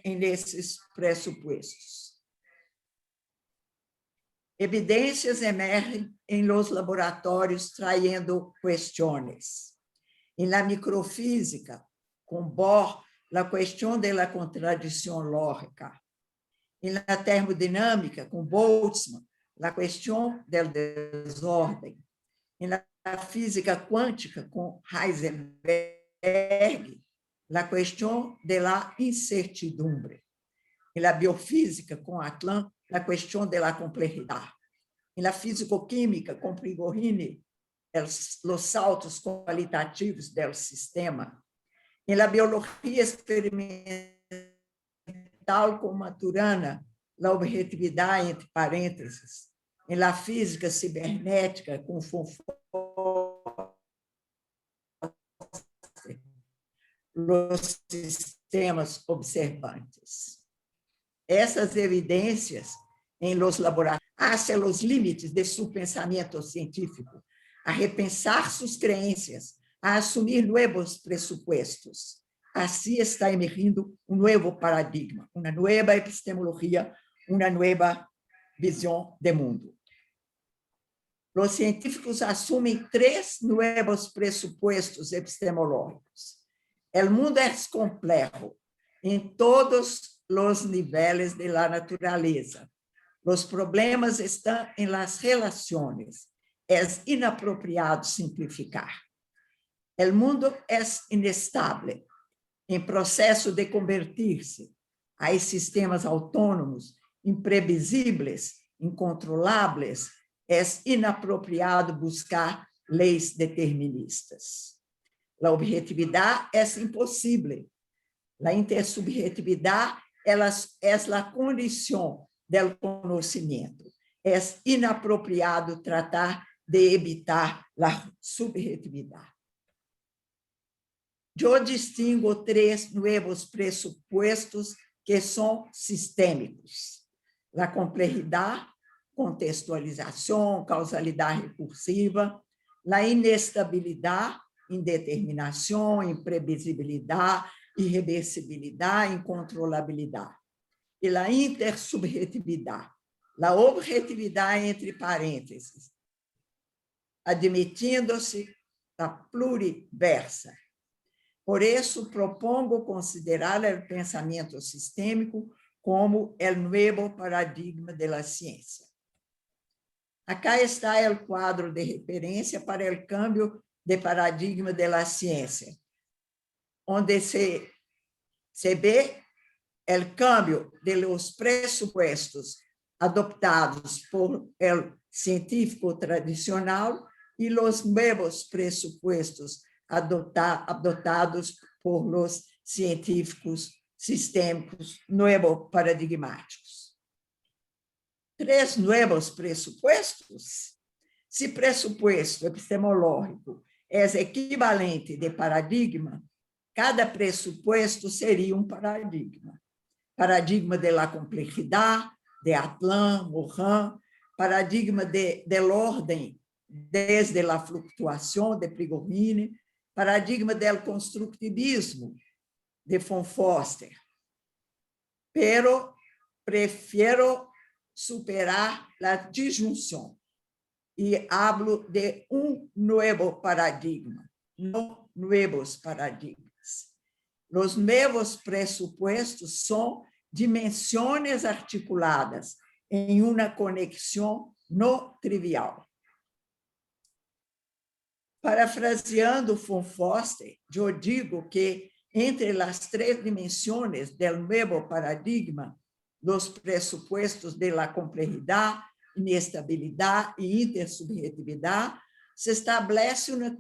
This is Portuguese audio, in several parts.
nesses pressupostos. Evidências emergem em los laboratórios trayendo cuestiones. En la microfísica, con Bohr, la cuestión de la contradicción lógica. En la termodinámica, con Boltzmann, la cuestión del desorden. En la física cuántica, con Heisenberg, la cuestión de la incertidumbre. En la biofísica, con Atlan, la cuestión de la complejidad. En la físico-química, con Prigogine, los saltos cualitativos del sistema. En la biología experimental con Maturana, la objetividad entre paréntesis. En la física cibernética com Foster, los sistemas observantes. Essas evidências em los laboratórios hacia los límites de su pensamento científico, a repensar sus creencias, a assumir nuevos presupuestos. Assim está emergindo um novo paradigma, uma nova epistemologia, uma nova visão de mundo. Os científicos assumem 3 novos pressupostos epistemológicos. O mundo é complexo em todos os níveis da natureza. Os problemas estão em las relações. É inapropriado simplificar. O mundo é inestável, em processo de convertir-se. Há sistemas autônomos, imprevisíveis, incontroláveis. É inapropriado buscar leis deterministas. A objetividade é impossível. A intersubjetividade é a condição do conhecimento. É inapropriado tratar de evitar a subjetividade. Eu distingo 3 novos pressupostos que são sistêmicos. A complexidade, contextualização, causalidade recursiva, a inestabilidade, indeterminação, imprevisibilidade, irreversibilidade, incontrolabilidade. E a intersubjetividade, a objetividade entre parênteses, admitindo-se a pluriversa. Por isso, propongo considerar o pensamento sistêmico como o novo paradigma da ciência. Acá está o quadro de referência para o cambio de paradigma da ciência, onde se vê o cambio de los pressupostos adoptados por o científico tradicional e os novos pressupostos adotados por los científicos sistêmicos novo-paradigmáticos. 3 novos pressupostos. Se pressuposto epistemológico é equivalente de paradigma, cada pressuposto seria um paradigma. Paradigma da complexidade, de Atlan, Morin, paradigma de ordem, desde a fluctuação de Prigogine, paradigma do construtivismo, de von Foster. Pero prefiro superar a disjunção e hablo de novo paradigma, não novos paradigmas. Os novos pressupostos são dimensões articuladas em uma conexão não trivial. Parafraseando von Foster, eu digo que entre as 3 dimensões do novo paradigma, os pressupostos da complexidade, inestabilidade e intersubjetividade, se estabelece uma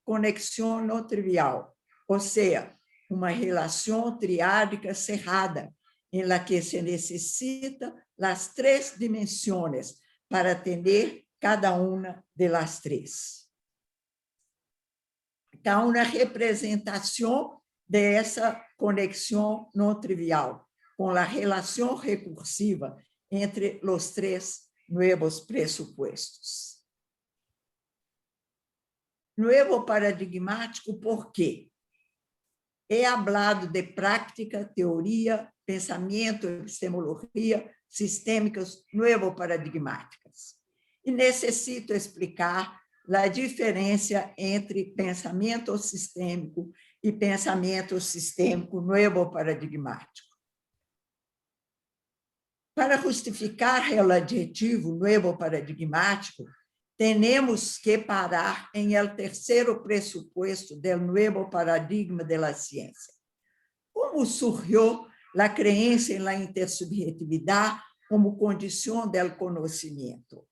conexão não trivial, ou seja, uma relação triádica cerrada, em la que se necessita as 3 dimensões para atender cada uma das 3. Então, uma representação dessa conexão não trivial, com a relação recursiva entre os 3 novos pressupostos. Novo paradigmático, por quê? He hablado de prática, teoria pensamiento, epistemología sistémicas nuevo-paradigmáticas. E necessito explicar a diferença entre pensamento sistêmico e pensamento sistêmico nuevo-paradigmático. Para justificar o adjetivo nuevo-paradigmático, temos que parar em el terceiro pressuposto del nuevo paradigma de la ciencia. Como surgiu a crença em la intersubjetividade como condição del conhecimento?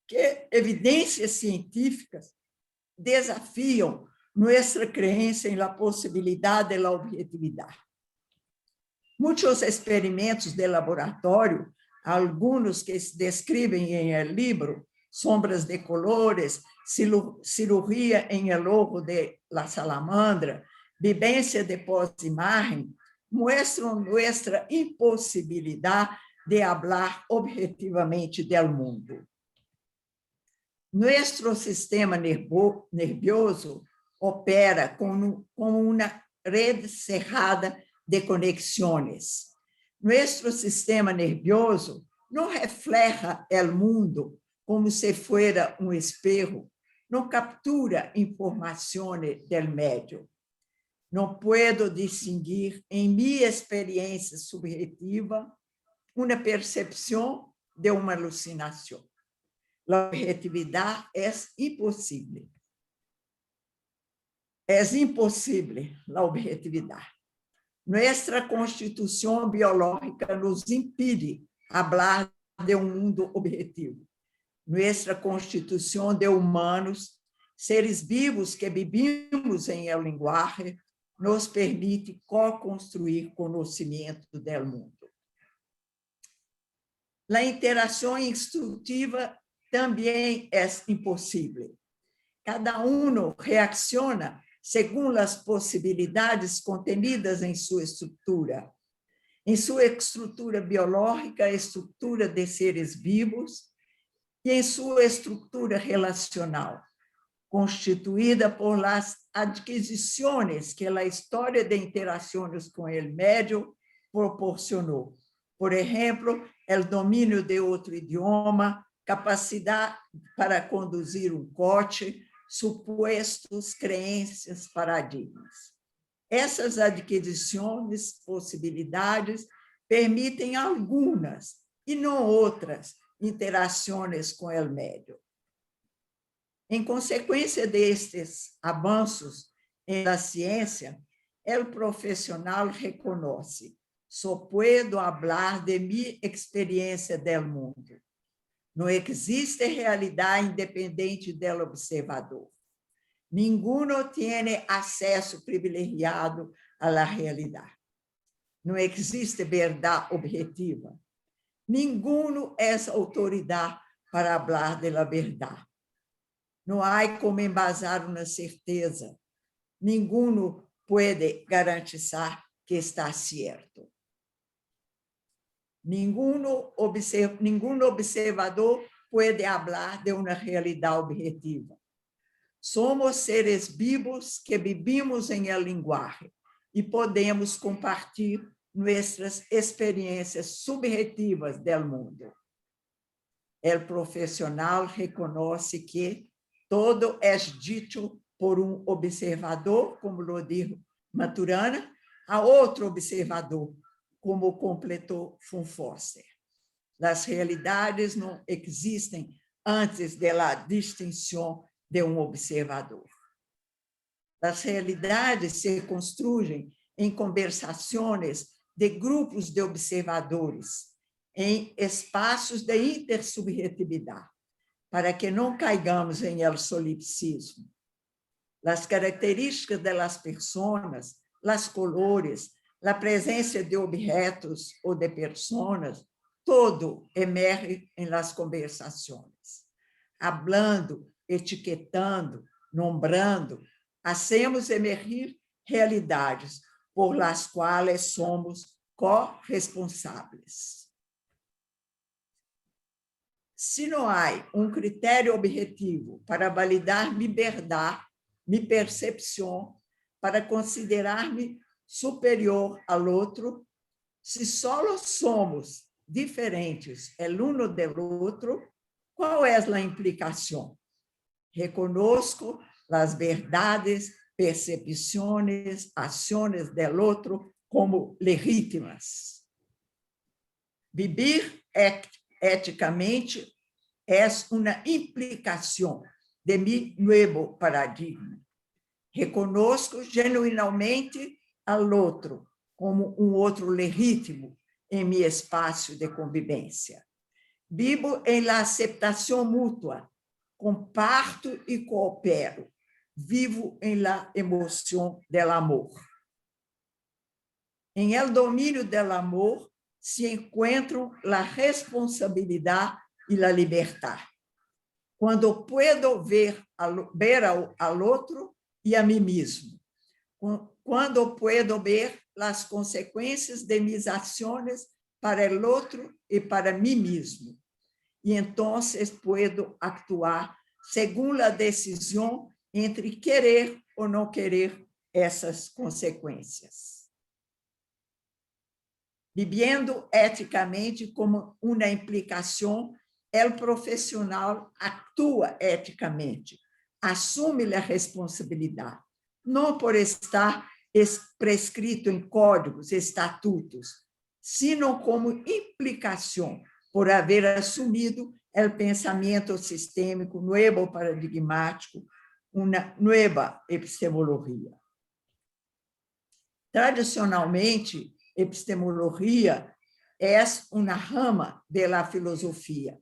Que evidências científicas desafiam nossa crença em la possibilidade de la objetividade. Muitos experimentos de laboratório, alguns que se describem em el livro, sombras de colores, cirurgia em el ojo de la salamandra, vivência de pós-imagem, mostram nossa impossibilidade de falar objetivamente do mundo. Nosso sistema nervioso opera como uma rede cerrada de conexões. Nosso sistema nervioso não refleja o mundo como se fuera um espelho, não captura informações do meio. Não puedo distinguir em minha experiência subjetiva uma percepção de uma alucinação. A objetividade é impossível. É impossível a objetividade. Nossa constituição biológica nos impede falar de um mundo objetivo. Nossa constituição de humanos, seres vivos que vivimos em el linguagem, nos permite co-construir conhecimento do mundo. A interação instrutiva também é impossível. Cada um reacciona segundo as possibilidades contenidas em sua estrutura. Em sua estrutura biológica, a estrutura de seres vivos, e em sua estrutura relacional, constituída por las adquisições que a história de interações com o meio proporcionou. Por exemplo, o domínio de outro idioma, capacidade para conduzir um coche, supostos, crenças, paradigmas. Essas adquisições, possibilidades, permitem algumas, e não outras, interações com o meio. Em consequência destes avanços na ciência, o profissional reconhece: só puedo falar de minha experiência do mundo. Não existe realidade independente do observador. Ninguno tem acesso privilegiado à realidade. Não existe verdade objetiva. Ninguno é autoridade para falar da verdade. Não há como embasar uma certeza. Ninguno pode garantizar que está certo. Nenhum observador pode falar de uma realidade objetiva. Somos seres vivos que vivimos em linguagem e podemos compartilhar nossas experiências subjetivas do mundo. O profissional reconhece que todo é dito por um observador, como lo dijo Maturana, a outro observador, como completou von Foster. As realidades não existem antes da distinção de um observador. As realidades se construem em conversações de grupos de observadores, em espaços de intersubjetividade, para que não caigamos em el solipsismo. As características das pessoas, as colores, a presença de objetos ou de pessoas, todo emerge em las conversações. Hablando, etiquetando, nombrando, hacemos emergir realidades por las quais somos corresponsáveis. Se não há um critério objetivo para validar minha verdade, minha percepção, para considerar-me superior ao outro, se solo somos diferentes el uno del otro, ¿cuál es la implicación? Reconozco las verdades, percepciones, acciones del otro como legítimas. Vivir éticamente es una implicación de mi nuevo paradigma. Reconozco genuinamente al otro como um outro legítimo em meu espaço de convivência. Vivo em la aceptação mútua, comparto e coopero. Vivo em la emoção del amor. Em el domínio del amor se encontram la responsabilidade e la libertad. Quando puedo ver al outro e a mim mesmo. Quando puedo ver as consequências de mis ações para o outro e para mim mesmo. E então puedo actuar segundo a decisão entre querer ou não querer essas consequências. Vivendo eticamente como uma implicação, o profissional atua eticamente, assume a responsabilidade, não por estar prescrito em códigos, estatutos, sino como implicação por haver assumido o pensamento sistêmico novo paradigmático, uma nova epistemologia. Tradicionalmente, epistemologia é uma rama da filosofia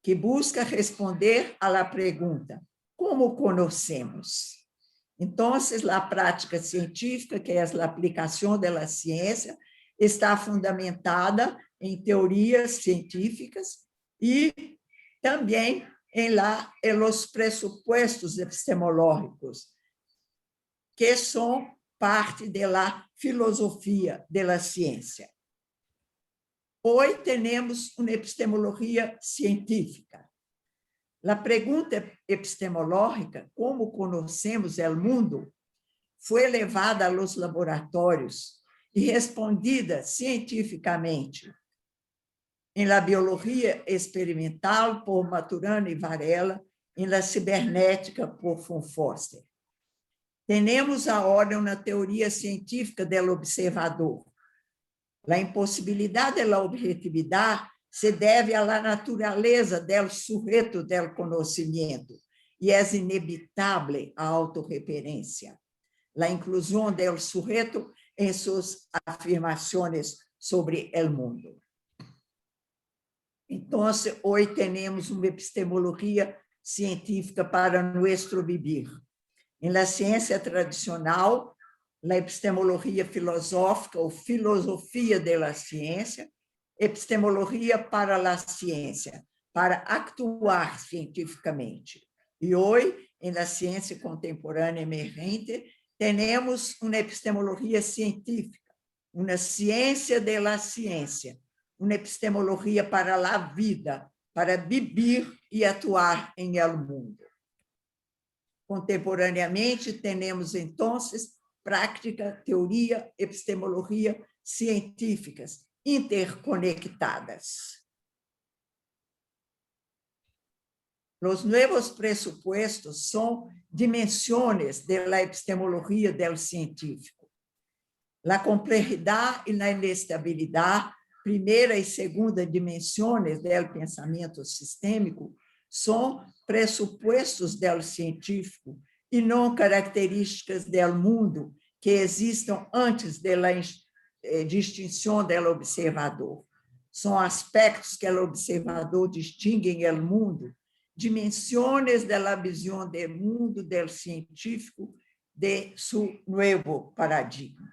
que busca responder à pergunta: como conhecemos? Então, a prática científica, que é a aplicação da ciência, está fundamentada em teorias científicas e também em los pressupostos epistemológicos, que são parte da filosofia da ciência. Hoje temos uma epistemologia científica. A pergunta epistemológica, como conhecemos o mundo, foi levada aos laboratórios e respondida cientificamente em la biologia experimental por Maturana e Varela, em la cibernética por von Foster. Temos agora uma teoria científica do observador. A impossibilidade da objetividade se deve à natureza do sujeito do conhecimento e é inevitável a autorreferência. A inclusão do sujeito em suas afirmações sobre o mundo. Então, hoje temos uma epistemologia científica para nosso viver. Em la ciência tradicional, a epistemologia filosófica ou filosofia da ciência, epistemologia para a ciência, para actuar cientificamente. E hoje, na ciência contemporânea emergente, temos uma epistemologia científica, uma ciência da ciência, uma epistemologia para a vida, para viver e atuar em el mundo. Contemporaneamente, temos, então, prática, teoria, epistemologia científicas, interconectadas. Os novos pressupostos são dimensões da epistemologia do científico. A complexidade e a inestabilidade, primeira e segunda dimensões do pensamento sistêmico, são pressupostos do científico e não características do mundo que existam antes da distinção do observador. São aspectos que o observador distingue no mundo, dimensões da visão do mundo do científico de seu novo paradigma.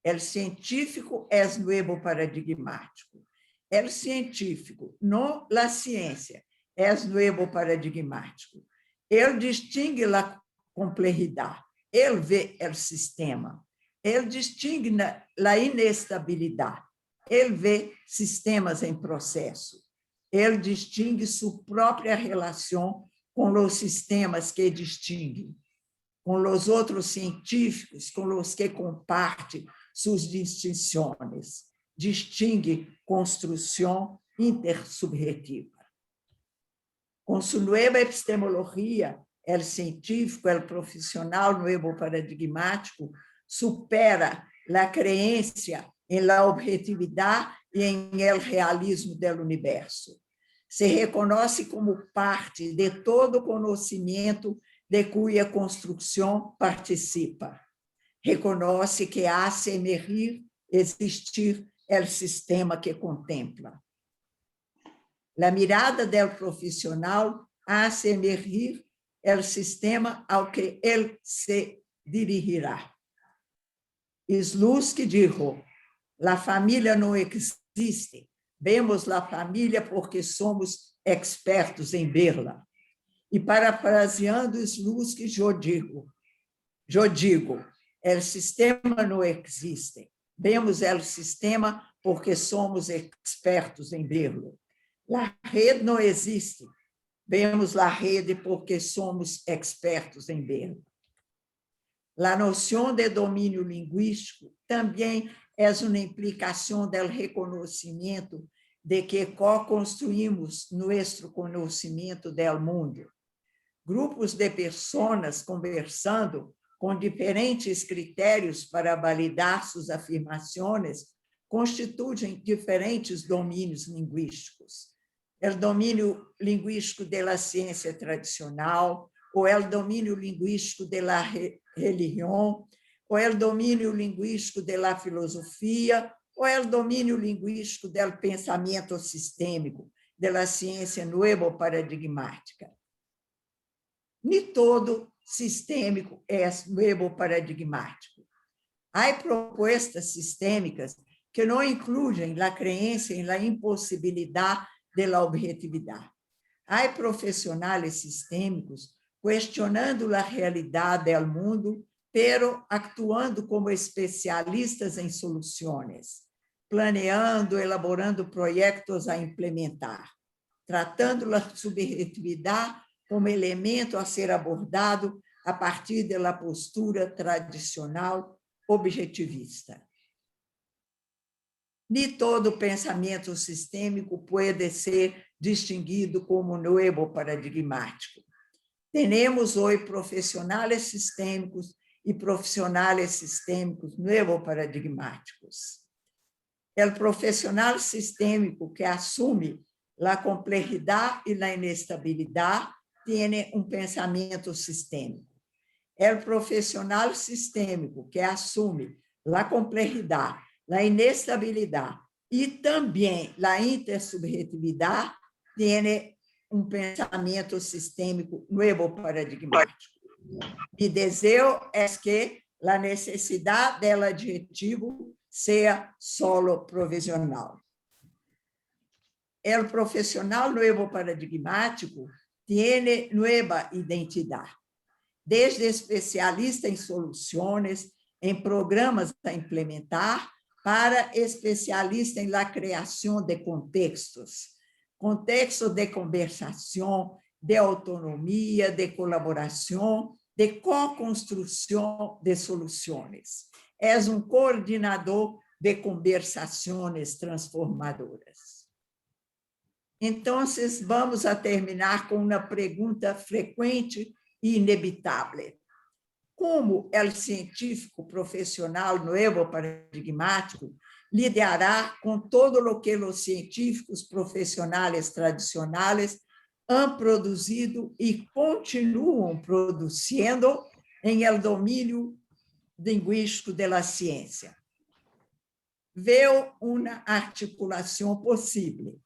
O científico é novo paradigmático. O científico, não a ciência, é novo paradigmático. Ele distingue a complexidade, ele vê o sistema. Ele distingue a inestabilidade. Ele vê sistemas em processo. Ele distingue sua própria relação com os sistemas que distinguem, com os outros científicos, com os que comparte sus distinciones, distingue construcción intersubjetiva. Con su nueva epistemología, el científico, el profesional nuevo paradigmático supera la creencia en la objetividad y en el realismo del universo. Se reconoce como parte de todo conhecimento de cuya construcción participa. Reconoce que hace emergir, existir el sistema que contempla. La mirada del profesional hace emergir el sistema ao que él se dirigirá. Slutsky dijo, la familia no existe, vemos la familia porque somos expertos em verla. E parafraseando Slutsky, eu digo, el sistema no existe, vemos el sistema porque somos expertos em verlo. La rede não existe, vemos la rede porque somos expertos em verla. La noção de domínio linguístico também é uma implicação do reconhecimento de que co-construímos nosso conhecimento do mundo. Grupos de pessoas conversando com diferentes critérios para validar suas afirmações constituem diferentes domínios linguísticos. O domínio linguístico da ciência tradicional, ou o domínio linguístico da religião, ou o domínio linguístico da filosofia, ou o domínio linguístico do pensamento sistêmico, da ciência nuevo-paradigmática. Nem todo sistêmico é nuevo-paradigmático. Há propostas sistêmicas que não incluem a crença em la impossibilidade de la objetividade. Há profissionais sistêmicos questionando a realidade do mundo, pero actuando como especialistas em soluções, planeando, elaborando projetos a implementar, tratando a subjetividade como elemento a ser abordado a partir da postura tradicional objetivista. Nem todo pensamento sistêmico pode ser distinguido como novo paradigmático. Temos hoje profissionais sistêmicos e profissionais sistêmicos novo paradigmáticos. O profissional sistêmico que assume a complexidade e a inestabilidade tem pensamento sistêmico. O profissional sistêmico que assume a complexidade, a inestabilidade e também a intersubjetividade tem pensamento sistêmico novo paradigmático. Mi desejo é que a necessidade do adjetivo seja solo provisional. O profissional novo paradigmático tem nova identidade, desde especialista em soluções, em programas a implementar, para especialista em la criação de contextos de conversação, de autonomia, de colaboração, de co-construção de soluções. É coordenador de conversações transformadoras. Então, vamos a terminar com uma pergunta frequente e inevitável. Como o científico profissional novo paradigmático lidará com todo o que os científicos profissionais tradicionais han produzido e continuam produzindo em el domínio linguístico da ciência? Veo uma articulação possível.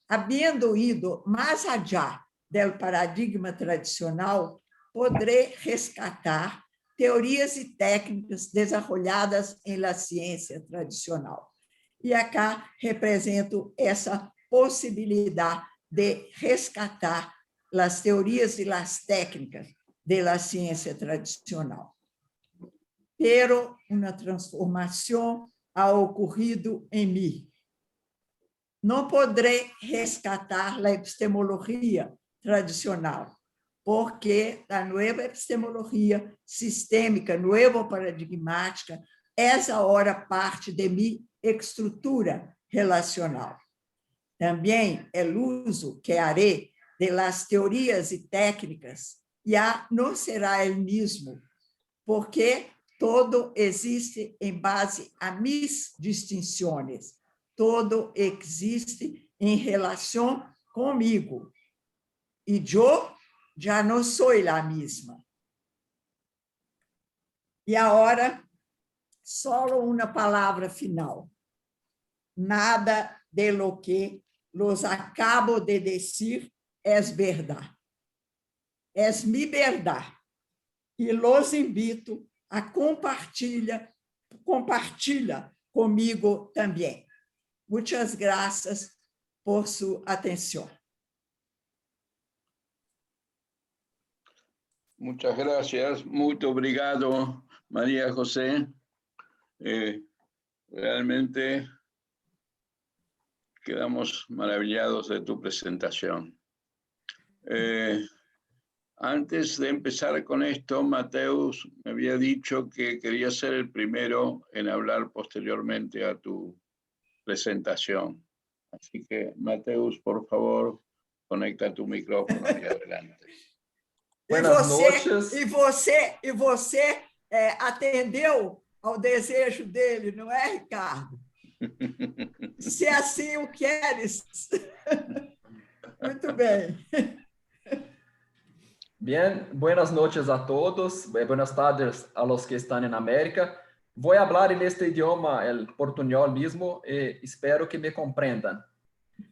Havendo ido mais allá do paradigma tradicional, poderei rescatar teorias e técnicas desenvolvidas em la ciência tradicional. E acá represento essa possibilidade de resgatar as teorias e as técnicas da ciência tradicional. Pero uma transformação ha ocorrido em mim. Não poderei resgatar a epistemologia tradicional, porque a nova epistemologia sistêmica, nova paradigmática, essa hora parte de minha estrutura relacional. Também el uso que haré de las teorias e técnicas já não será el mismo, porque todo existe em base a mis distinções, todo existe em relação comigo, e eu já não sou a mesma. E agora, só uma palavra final. Nada de lo que los acabo de decir es verdade. Es mi verdade. E los invito a compartilhar comigo também. Muitas graças por sua atenção. Muchas gracias. Muito obrigado, María José. Realmente quedamos maravillados de tu presentación. Antes de empezar con esto, Mateus me había dicho que quería ser el primero en hablar posteriormente a tu presentación. Así que, Mateus, por favor, conecta tu micrófono y adelante. Buenas noches. E você atendeu ao desejo dele, não é, Ricardo? Se assim o queres. Muito bem. Bien, buenas noches a todos, buenas tardes a los que están en América. Voy a hablar en este idioma, el portuñol mismo, y espero que me comprendan.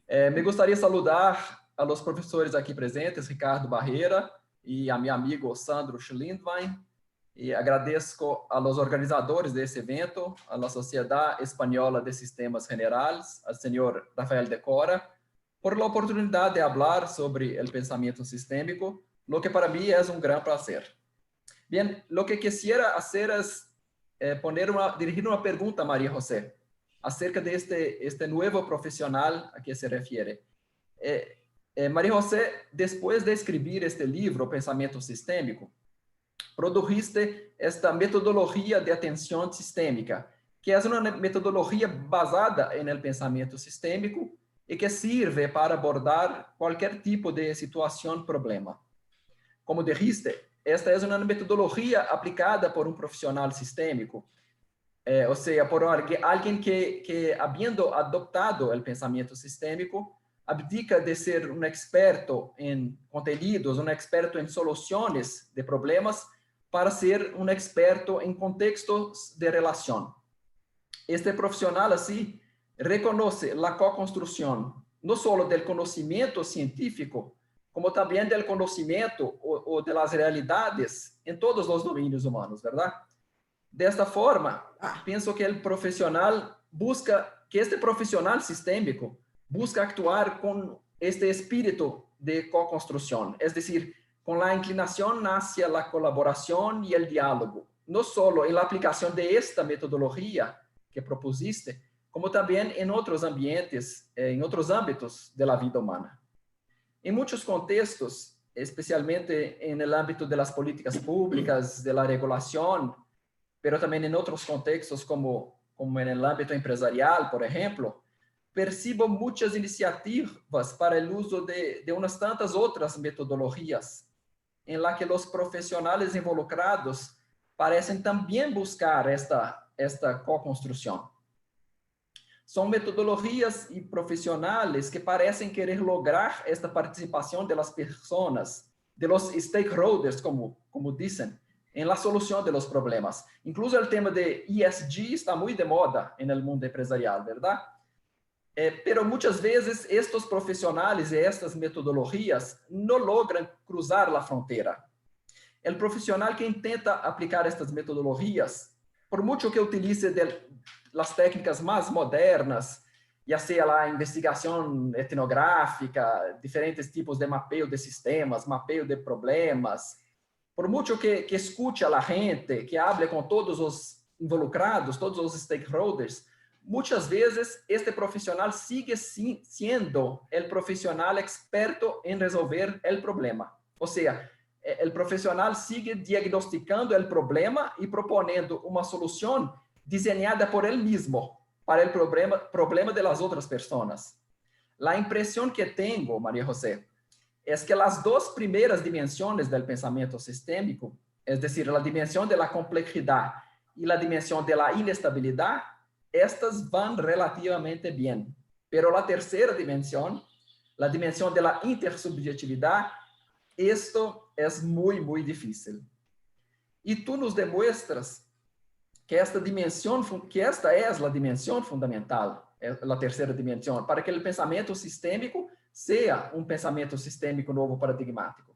Me gustaría saludar a los profesores aquí presentes, Ricardo Barreira y a mi amigo Sandro Schlindwein, y agradezco a los organizadores de este evento, a la Sociedad Española de Sistemas Generales, al señor Rafael Decora, por la oportunidad de hablar sobre el pensamiento sistémico, lo que para mí es un gran placer. Bien, lo que quisiera hacer es dirigir una pregunta a María José acerca de este nuevo profesional a que se refiere. María José, después de escribir este libro, Pensamiento Sistémico, produjiste esta metodología de atención sistémica, que es una metodología basada en el pensamiento sistémico y que sirve para abordar cualquier tipo de situación, problema. Como dijiste, esta es una metodología aplicada por un profesional sistémico, o sea, por alguien que habiendo adoptado el pensamiento sistémico, abdica de ser un experto en contenidos, un experto en soluciones de problemas, para ser un experto en contextos de relación. Este profesional así reconoce la co-construcción, no solo del conocimiento científico, como también del conocimiento o de las realidades en todos los dominios humanos, ¿verdad? De esta forma, pienso que este profesional sistémico busca actuar con este espíritu de co-construcción, es decir, con la inclinación hacia la colaboración y el diálogo, no solo en la aplicación de esta metodología que propusiste, como también en otros ambientes, en otros ámbitos de la vida humana. En muchos contextos, especialmente en el ámbito de las políticas públicas, de la regulación, pero también en otros contextos como en el ámbito empresarial, por ejemplo, percibo muchas iniciativas para el uso de unas tantas otras metodologías, en la que los profesionales involucrados parecen también buscar esta co-construcción. Son metodologías y profesionales que parecen querer lograr esta participación de las personas, de los stakeholders, como dicen, en la solución de los problemas. Incluso el tema de ESG está muy de moda en el mundo empresarial, ¿verdad? Pero muchas veces estos profesionales y estas metodologías no logran cruzar la frontera. El profesional que intenta aplicar estas metodologías, por mucho que utilice las técnicas más modernas, ya sea la investigación etnográfica, diferentes tipos de mapeo de sistemas, mapeo de problemas, por mucho que escuche a la gente, que hable con todos los involucrados, todos los stakeholders, muchas veces este profesional sigue siendo el profesional experto en resolver el problema. O sea, el profesional sigue diagnosticando el problema y proponiendo una solución diseñada por él mismo para el problema de las otras personas. La impresión que tengo, María José, es que las dos primeras dimensiones del pensamiento sistémico, es decir, la dimensión de la complejidad y la dimensión de la inestabilidad, estas van relativamente bien. Pero la tercera dimensión, la dimensión de la intersubjetividad, esto es muy, muy difícil. Y tú nos demuestras que esta es la dimensión fundamental, la tercera dimensión, para que el pensamiento sistémico sea un pensamiento sistémico nuevo paradigmático.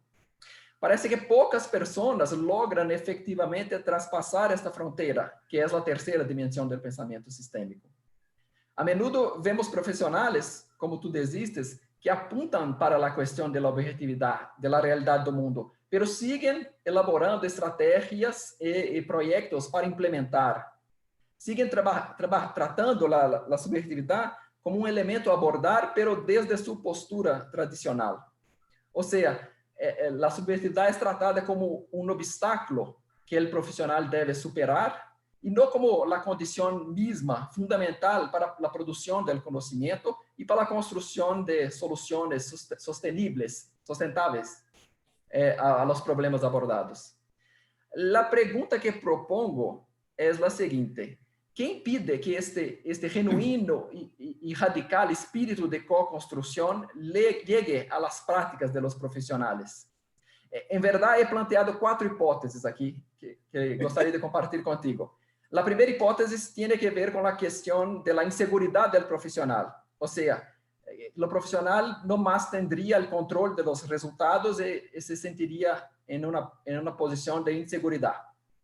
Parece que pocas personas logran efectivamente traspasar esta frontera, que es la tercera dimensión del pensamiento sistémico. A menudo vemos profesionales, como tú dijiste, que apuntan para la cuestión de la objetividad, de la realidad del mundo, pero siguen elaborando estrategias y proyectos para implementar. Siguen tratando la subjetividad como un elemento a abordar, pero desde su postura tradicional. O sea, la subjetividad es tratada como un obstáculo que el profesional debe superar y no como la condición misma fundamental para la producción del conocimiento y para la construcción de soluciones sustentables a los problemas abordados. La pregunta que propongo es la siguiente: ¿qué impide que este genuino y radical espíritu de co-construcción llegue a las prácticas de los profesionales? En verdad, he planteado 4 hipótesis aquí que gostaria de compartir contigo. La primera hipótesis tiene que ver con la cuestión de la inseguridad del profesional. O sea, lo profesional no más tendría el control de los resultados y se sentiría en una posición de inseguridad.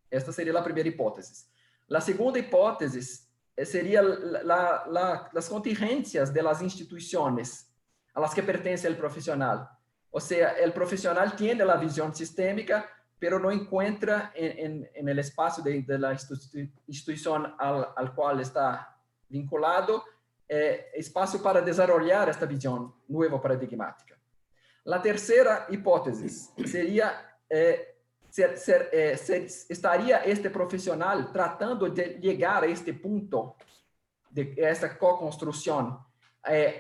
Esta sería la primera hipótesis. La segunda hipótesis sería las contingencias de las instituciones a las que pertenece el profesional. O sea, el profesional tiene la visión sistémica, pero no encuentra en el espacio de la institución al cual está vinculado espacio para desarrollar esta visión nueva paradigmática. La tercera hipótesis sería, estaría este profesional tratando de llegar a este punto de esta co-construcción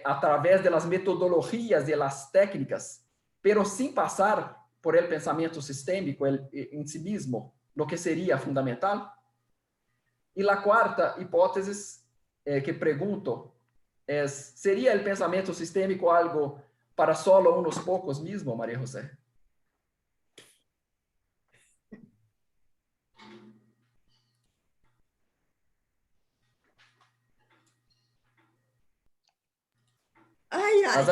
a través de las metodologías y las técnicas, pero sin pasar por el pensamiento sistémico en sí mismo, lo que sería fundamental. Y la cuarta hipótesis que pregunto es: ¿sería el pensamiento sistémico algo para solo unos pocos mismo, María José? Ai, ai.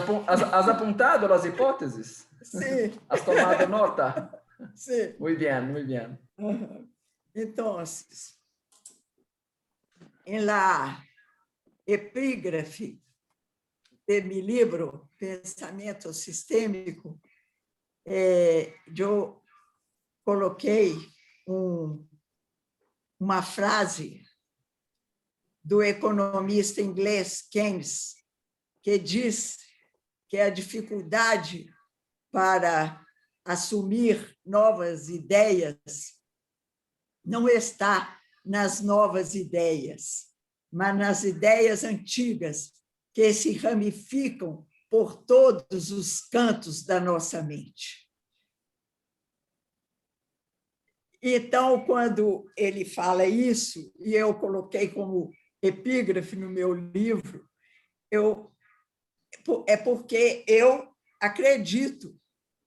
¿Has apuntado las hipótesis? Sí. ¿Has tomado nota? Sí. Muy bien, muy bien. Entonces, en la epígrafe de mi libro Pensamento Sistêmico, eu coloquei uma frase do economista inglês Keynes, que diz que a dificuldade para assumir novas ideias não está nas novas ideias, mas nas ideias antigas, que se ramificam por todos os cantos da nossa mente. Então, quando ele fala isso, e eu coloquei como epígrafe no meu livro, é porque eu acredito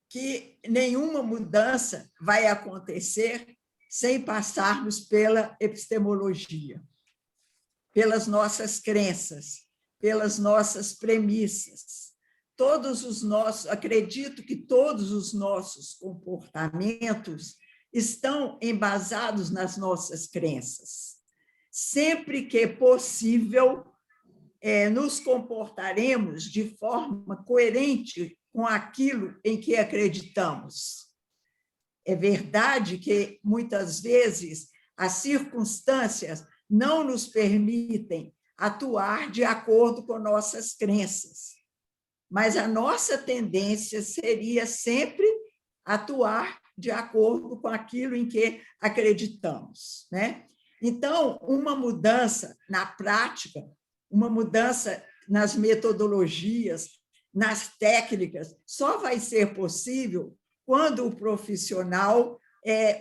que nenhuma mudança vai acontecer sem passarmos pela epistemologia, pelas nossas crenças, pelas nossas premissas. Acredito que todos os nossos comportamentos estão embasados nas nossas crenças. Sempre que possível, nos comportaremos de forma coerente com aquilo em que acreditamos. É verdade que, muitas vezes, as circunstâncias não nos permitem atuar de acordo com nossas crenças, mas a nossa tendência seria sempre atuar de acordo com aquilo em que acreditamos, né? Então, uma mudança na prática, uma mudança nas metodologias, nas técnicas, só vai ser possível quando o profissional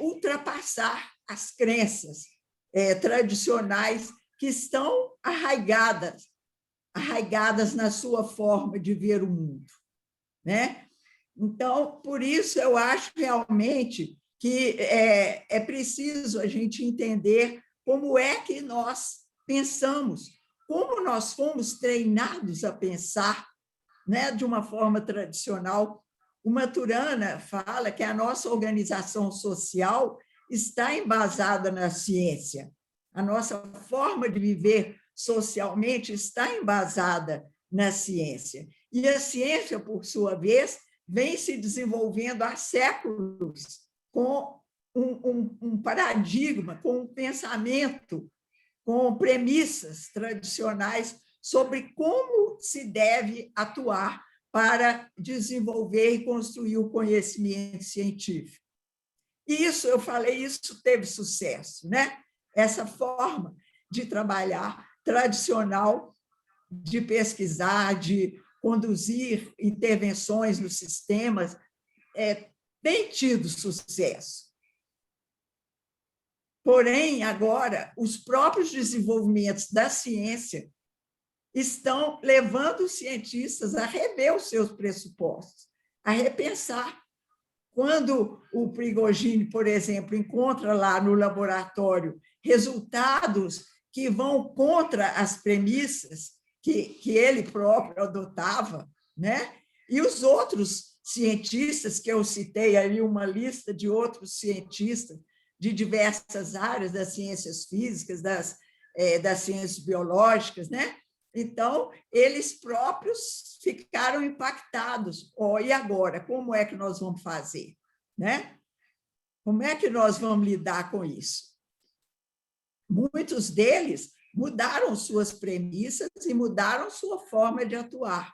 ultrapassar as crenças tradicionais que estão arraigadas na sua forma de ver o mundo, né? Então, por isso, eu acho realmente que é preciso a gente entender como é que nós pensamos, como nós fomos treinados a pensar, né, de uma forma tradicional. O Maturana fala que a nossa organização social está embasada na ciência. A nossa forma de viver socialmente está embasada na ciência. E a ciência, por sua vez, vem se desenvolvendo há séculos com um paradigma, com um pensamento, com premissas tradicionais sobre como se deve atuar para desenvolver e construir o conhecimento científico. E isso, eu falei, isso teve sucesso, né? Essa forma de trabalhar tradicional, de pesquisar, de conduzir intervenções nos sistemas, tem tido sucesso. Porém, agora, os próprios desenvolvimentos da ciência estão levando os cientistas a rever os seus pressupostos, a repensar. Quando o Prigogine, por exemplo, encontra lá no laboratório resultados que vão contra as premissas que ele próprio adotava, né? E os outros cientistas, que eu citei ali uma lista de outros cientistas de diversas áreas, das ciências físicas, das ciências biológicas, né? Então, eles próprios ficaram impactados. E agora, como é que nós vamos fazer? Né? Como é que nós vamos lidar com isso? Muitos deles mudaram suas premissas e mudaram sua forma de atuar.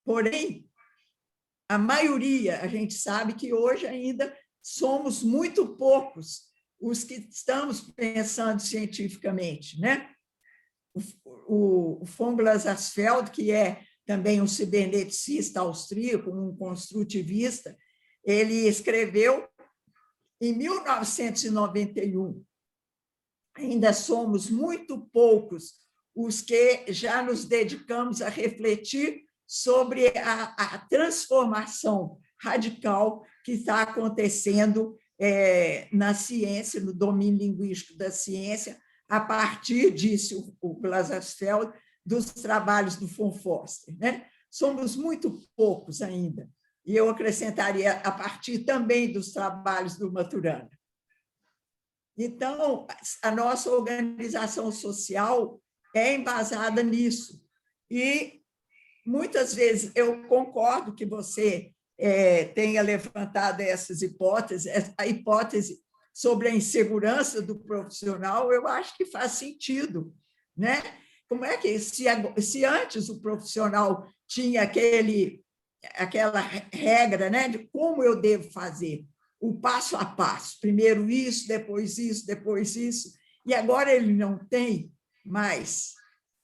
Porém, a maioria, a gente sabe que hoje ainda somos muito poucos os que estamos pensando cientificamente, né? O von Glasersfeld, que é também um ciberneticista austríaco, um construtivista, ele escreveu em 1991, ainda somos muito poucos os que já nos dedicamos a refletir sobre a transformação radical que está acontecendo na ciência, no domínio linguístico da ciência, a partir, disse o Glasersfeld, dos trabalhos do von Foster, né? Somos muito poucos ainda. E eu acrescentaria a partir também dos trabalhos do Maturana. Então, a nossa organização social é embasada nisso. E, muitas vezes, eu concordo que você tenha levantado essas hipóteses, a hipótese sobre a insegurança do profissional, eu acho que faz sentido, né? Como é que, se antes o profissional tinha aquela regra, né, de como eu devo fazer, o passo a passo, primeiro isso, depois isso, depois isso, e agora ele não tem mais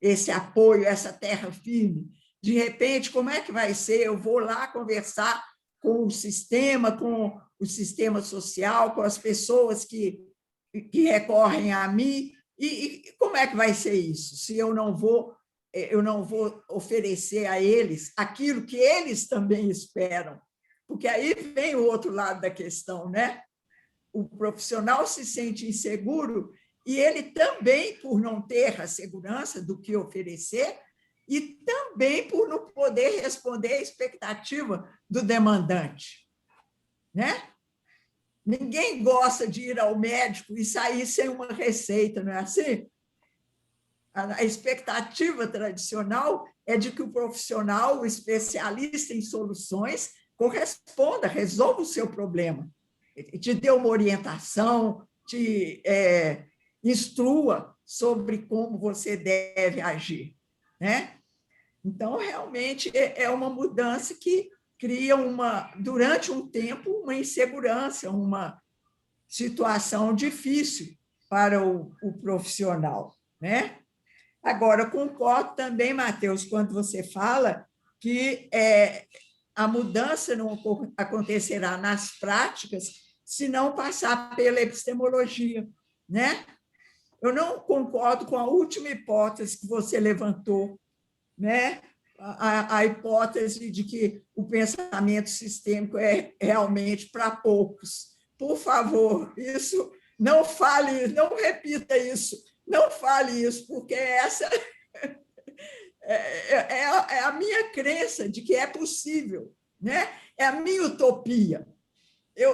esse apoio, essa terra firme. De repente, como é que vai ser? Eu vou lá conversar com o sistema social, com as pessoas que recorrem a mim, e como é que vai ser isso? Se eu não vou oferecer a eles aquilo que eles também esperam, porque aí vem o outro lado da questão, né? O profissional se sente inseguro e ele também, por não ter a segurança do que oferecer, e também por não poder responder à expectativa do demandante, né? Ninguém gosta de ir ao médico e sair sem uma receita, não é assim? A expectativa tradicional é de que o profissional, o especialista em soluções, corresponda, resolva o seu problema, te dê uma orientação, te instrua sobre como você deve agir, né? Então, realmente, é uma mudança que cria, durante um tempo, uma insegurança, situação difícil para o profissional, né? Agora, concordo também, Matheus, quando você fala que a mudança não acontecerá nas práticas se não passar pela epistemologia, né? Eu não concordo com a última hipótese que você levantou, né? A hipótese de que o pensamento sistêmico é realmente para poucos. Por favor, isso não fale, não repita isso, não fale isso, porque essa é a minha crença de que é possível, né? É a minha utopia.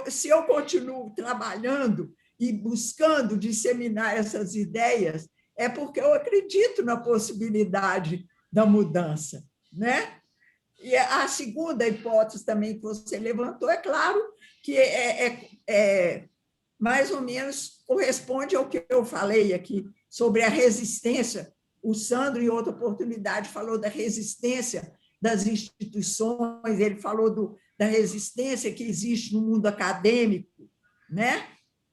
Se eu continuo trabalhando e buscando disseminar essas ideias, é porque eu acredito na possibilidade da mudança, né? E a segunda hipótese também que você levantou, é claro que mais ou menos corresponde ao que eu falei aqui sobre a resistência. O Sandro, em outra oportunidade, falou da resistência das instituições, ele falou da resistência que existe no mundo acadêmico, né?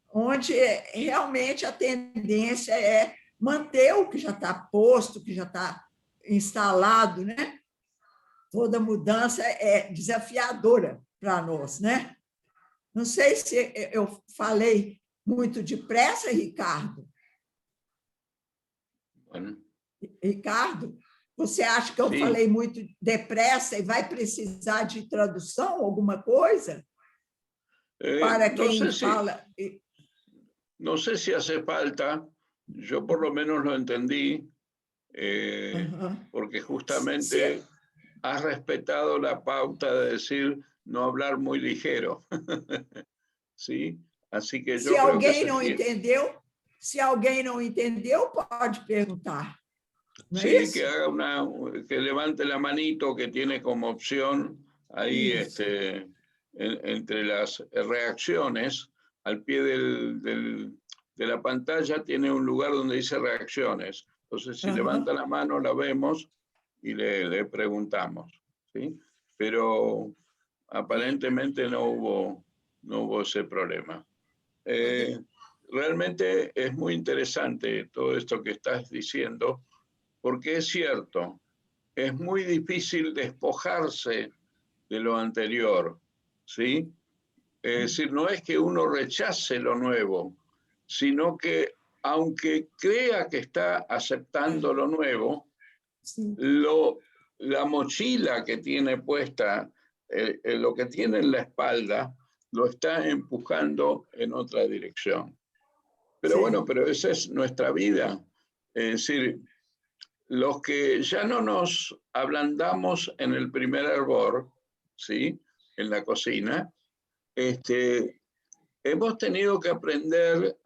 Onde realmente a tendência é manter o que já está posto, que já está instalado, né? Toda mudança é desafiadora para nós, né? Não sei se eu falei muito depressa, Ricardo. Bueno. Ricardo, você acha que eu falei muito depressa e vai precisar de tradução, alguma coisa? Para quem fala... No sé si hace falta, yo por lo menos lo entendí, porque justamente has respetado la pauta de decir no hablar muy ligero. ¿Sí? Así que yo creo que se alguém não entendeu, pode perguntar. Sí, que haga que levante la manito que tiene como opción ahí entre las reacciones, al pie de la pantalla tiene un lugar donde dice reacciones. Entonces, si levanta la mano, la vemos y le preguntamos, ¿sí? Pero aparentemente no hubo ese problema. Realmente es muy interesante todo esto que estás diciendo, porque es cierto, es muy difícil despojarse de lo anterior, ¿sí? Es decir, no es que uno rechace lo nuevo, sino que aunque crea que está aceptando lo nuevo, la mochila que tiene puesta, lo que tiene en la espalda, lo está empujando en otra dirección. Pero bueno, pero esa es nuestra vida. Es decir, los que ya no nos ablandamos en el primer hervor, ¿sí? En la cocina, hemos tenido que aprender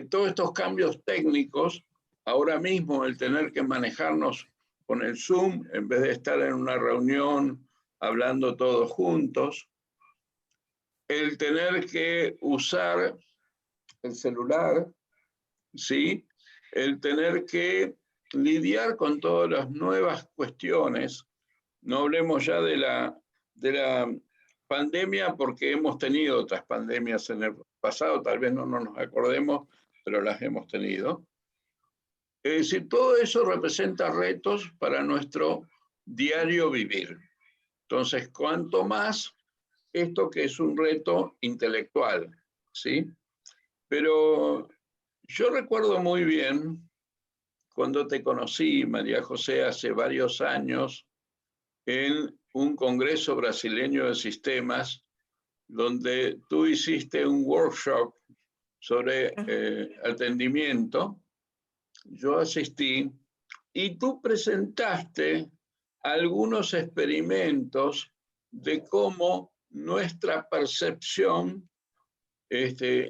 todos estos cambios técnicos. Ahora mismo el tener que manejarnos con el Zoom en vez de estar en una reunión hablando todos juntos, el tener que usar el celular, ¿sí? El tener que lidiar con todas las nuevas cuestiones. No hablemos ya de la pandemia, porque hemos tenido otras pandemias en el pasado, tal vez no nos acordemos, pero las hemos tenido. Es decir, todo eso representa retos para nuestro diario vivir. Entonces, cuanto más esto que es un reto intelectual, ¿sí? Pero yo recuerdo muy bien cuando te conocí, María José, hace varios años, en un congreso brasileño de sistemas, donde tú hiciste un workshop sobre atendimiento. Yo asistí y tú presentaste algunos experimentos de cómo nuestra percepción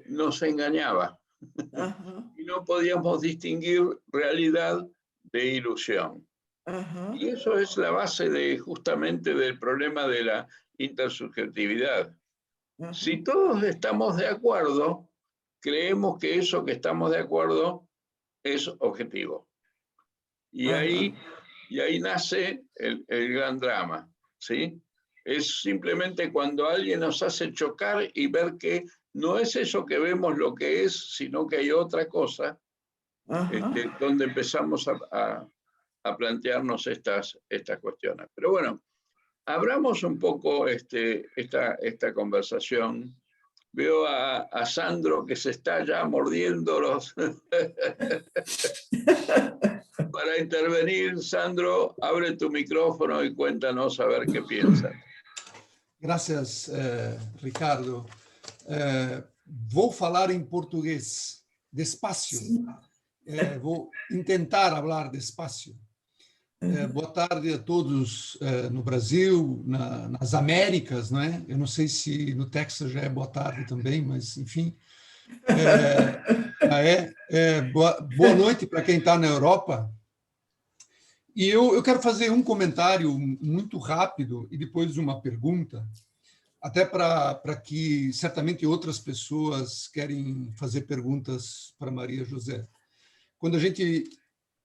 nos engañaba. Y no podíamos distinguir realidad de ilusión. Y eso es la base justamente del problema de la intersubjetividad. Si todos estamos de acuerdo, creemos que eso que estamos de acuerdo es objetivo. Y ahí nace el gran drama, ¿sí? Es simplemente cuando alguien nos hace chocar y ver que no es eso que vemos lo que es, sino que hay otra cosa donde empezamos a plantearnos estas cuestiones. Pero bueno, abramos un poco esta conversación. Veo a Sandro que se está ya mordiendo los... Para intervenir, Sandro, abre tu micrófono y cuéntanos a ver qué piensas. Gracias, Ricardo. Vou falar em português, despacio. Vou tentar falar despacio. Boa tarde a todos no Brasil, nas Américas, não é? Eu não sei se no Texas já é boa tarde também, mas, enfim. Boa noite para quem está na Europa. E eu quero fazer um comentário muito rápido e depois uma pergunta, até para que certamente outras pessoas querem fazer perguntas para Maria José. Quando a gente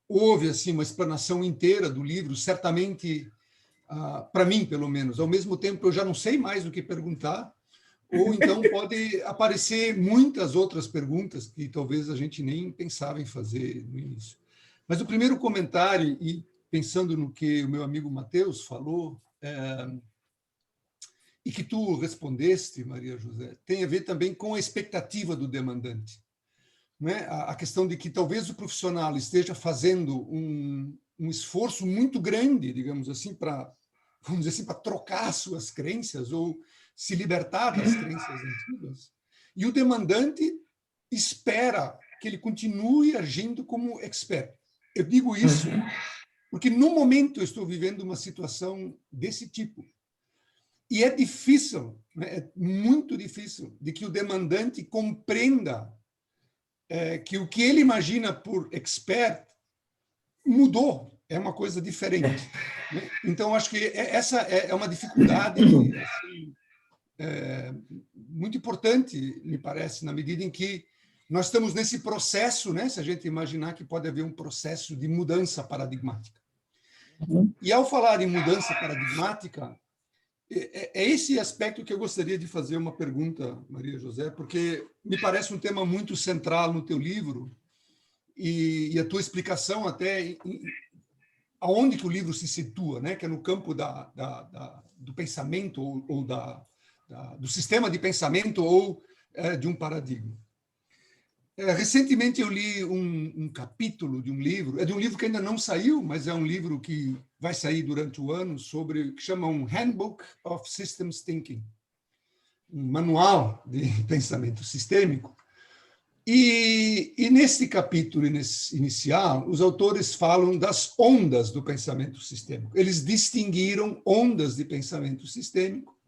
ouve assim uma explanação inteira do livro, certamente, para mim, pelo menos, ao mesmo tempo eu já não sei mais o que perguntar, ou então pode aparecer muitas outras perguntas que talvez a gente nem pensava em fazer no início. Mas o primeiro comentário, e pensando no que o meu amigo Mateus falou, e que tu respondeste, Maria José, tem a ver também com a expectativa do demandante. Não é? A questão de que talvez o profissional esteja fazendo um esforço muito grande, digamos assim, vamos dizer assim, para trocar suas crenças ou se libertar das crenças antigas, e o demandante espera que ele continue agindo como expert. Eu digo isso porque, no momento, eu estou vivendo uma situação desse tipo. E é difícil, né? É muito difícil, de que o demandante compreenda que o que ele imagina por expert mudou, é uma coisa diferente. Né? Então, acho que essa é uma dificuldade assim, muito importante, me parece, na medida em que nós estamos nesse processo, né? Se a gente imaginar que pode haver um processo de mudança paradigmática. E, ao falar em mudança paradigmática, é esse aspecto que eu gostaria de fazer uma pergunta, Maria José, porque me parece um tema muito central no teu livro e a tua explicação até aonde que o livro se situa, né? Que é no campo do pensamento ou do sistema de pensamento ou de um paradigma. Recentemente eu li um capítulo de um livro, de um livro que ainda não saiu, mas é um livro que vai sair durante o ano, que chama um Handbook of Systems Thinking, um manual de pensamento sistêmico. E nesse capítulo inicial, os autores falam das ondas do pensamento sistêmico. Eles distinguiram ondas de pensamento sistêmico,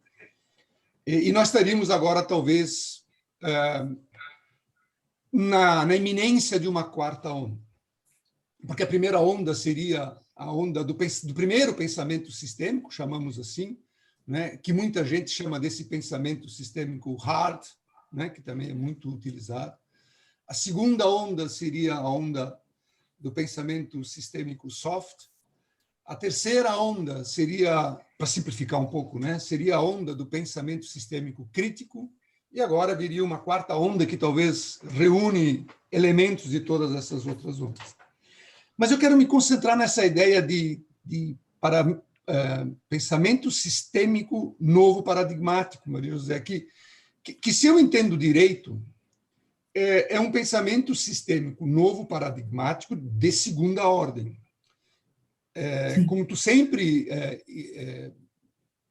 e nós estaríamos agora, talvez, na iminência de uma quarta onda. Porque a primeira onda seria a onda do primeiro pensamento sistêmico, chamamos assim, né, que muita gente chama desse pensamento sistêmico hard, né, que também é muito utilizado. A segunda onda seria a onda do pensamento sistêmico soft. A terceira onda seria, para simplificar um pouco, né, seria a onda do pensamento sistêmico crítico. E agora viria uma quarta onda que talvez reúne elementos de todas essas outras ondas. Mas eu quero me concentrar nessa ideia para pensamento sistêmico novo paradigmático, Maria José, que se eu entendo direito, é um pensamento sistêmico novo paradigmático de segunda ordem. Como tu sempre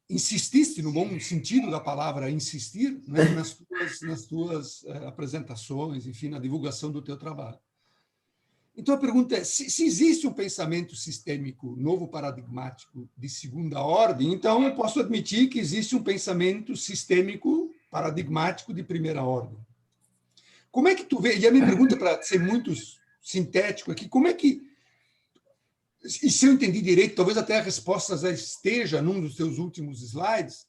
insististe, no bom sentido da palavra insistir, né, nas tuas apresentações, enfim, na divulgação do teu trabalho. Então, a pergunta é, se existe um pensamento sistêmico novo paradigmático de segunda ordem, então eu posso admitir que existe um pensamento sistêmico paradigmático de primeira ordem. Como é que tu vê, e a minha pergunta, para ser muito sintético aqui, como é que, e se eu entendi direito, talvez até a resposta já esteja num dos teus últimos slides,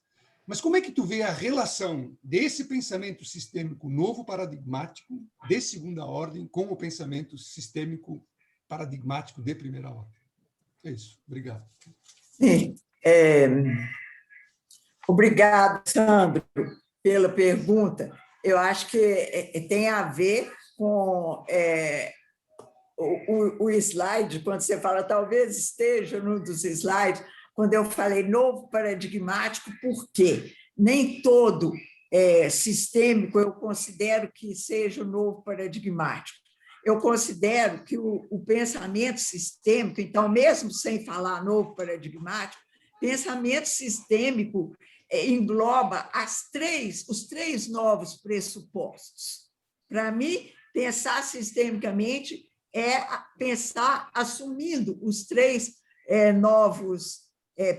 mas como é que tu vê a relação desse pensamento sistêmico novo paradigmático de segunda ordem com o pensamento sistêmico paradigmático de primeira ordem? É isso. Obrigado. Sim. Obrigado, Sandro, pela pergunta. eu acho que tem a ver com o slide, quando você fala, talvez esteja num dos slides, quando eu falei novo paradigmático, por quê? Nem todo sistêmico eu considero que seja o novo paradigmático. Eu considero que o pensamento sistêmico, então, mesmo sem falar novo paradigmático, pensamento sistêmico engloba os três novos pressupostos. Para mim, pensar sistemicamente é pensar assumindo os três novos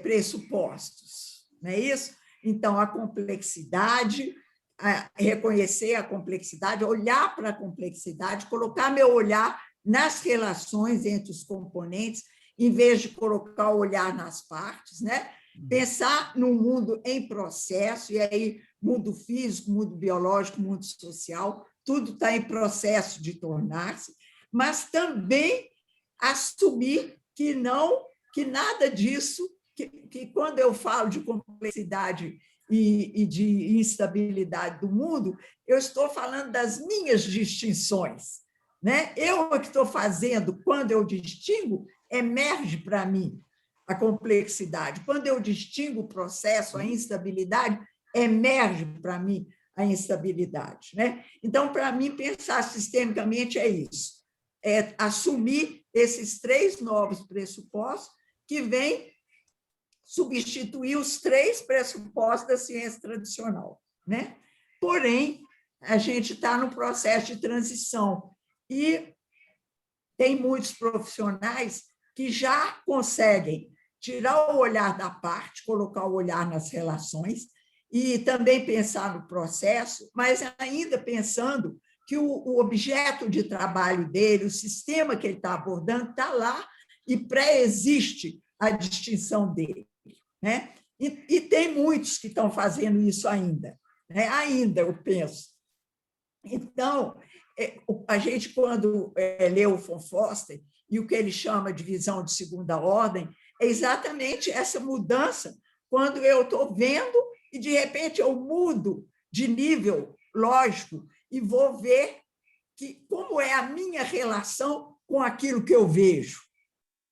pressupostos, não é isso? Então, a complexidade, reconhecer a complexidade, olhar para a complexidade, colocar meu olhar nas relações entre os componentes, em vez de colocar o olhar nas partes, né? Pensar no mundo em processo, e aí mundo físico, mundo biológico, mundo social, tudo está em processo de tornar-se, mas também assumir que nada disso, que quando eu falo de complexidade e de instabilidade do mundo, eu estou falando das minhas distinções, né? Eu que estou fazendo, quando eu distingo, emerge para mim a complexidade. Quando eu distingo o processo, a instabilidade, emerge para mim a instabilidade, né? Então, para mim, pensar sistemicamente é isso, é assumir esses três novos pressupostos que vêm substituir os três pressupostos da ciência tradicional, né? Porém, a gente está no processo de transição e tem muitos profissionais que já conseguem tirar o olhar da parte, colocar o olhar nas relações e também pensar no processo, mas ainda pensando que o objeto de trabalho dele, o sistema que ele está abordando, está lá e pré-existe a distinção dele, né? E tem muitos que estão fazendo isso ainda, né? Ainda, eu penso. Então, a gente, quando lê o von Foster, e o que ele chama de visão de segunda ordem, é exatamente essa mudança, quando eu estou vendo e, de repente, eu mudo de nível lógico e vou ver como é a minha relação com aquilo que eu vejo.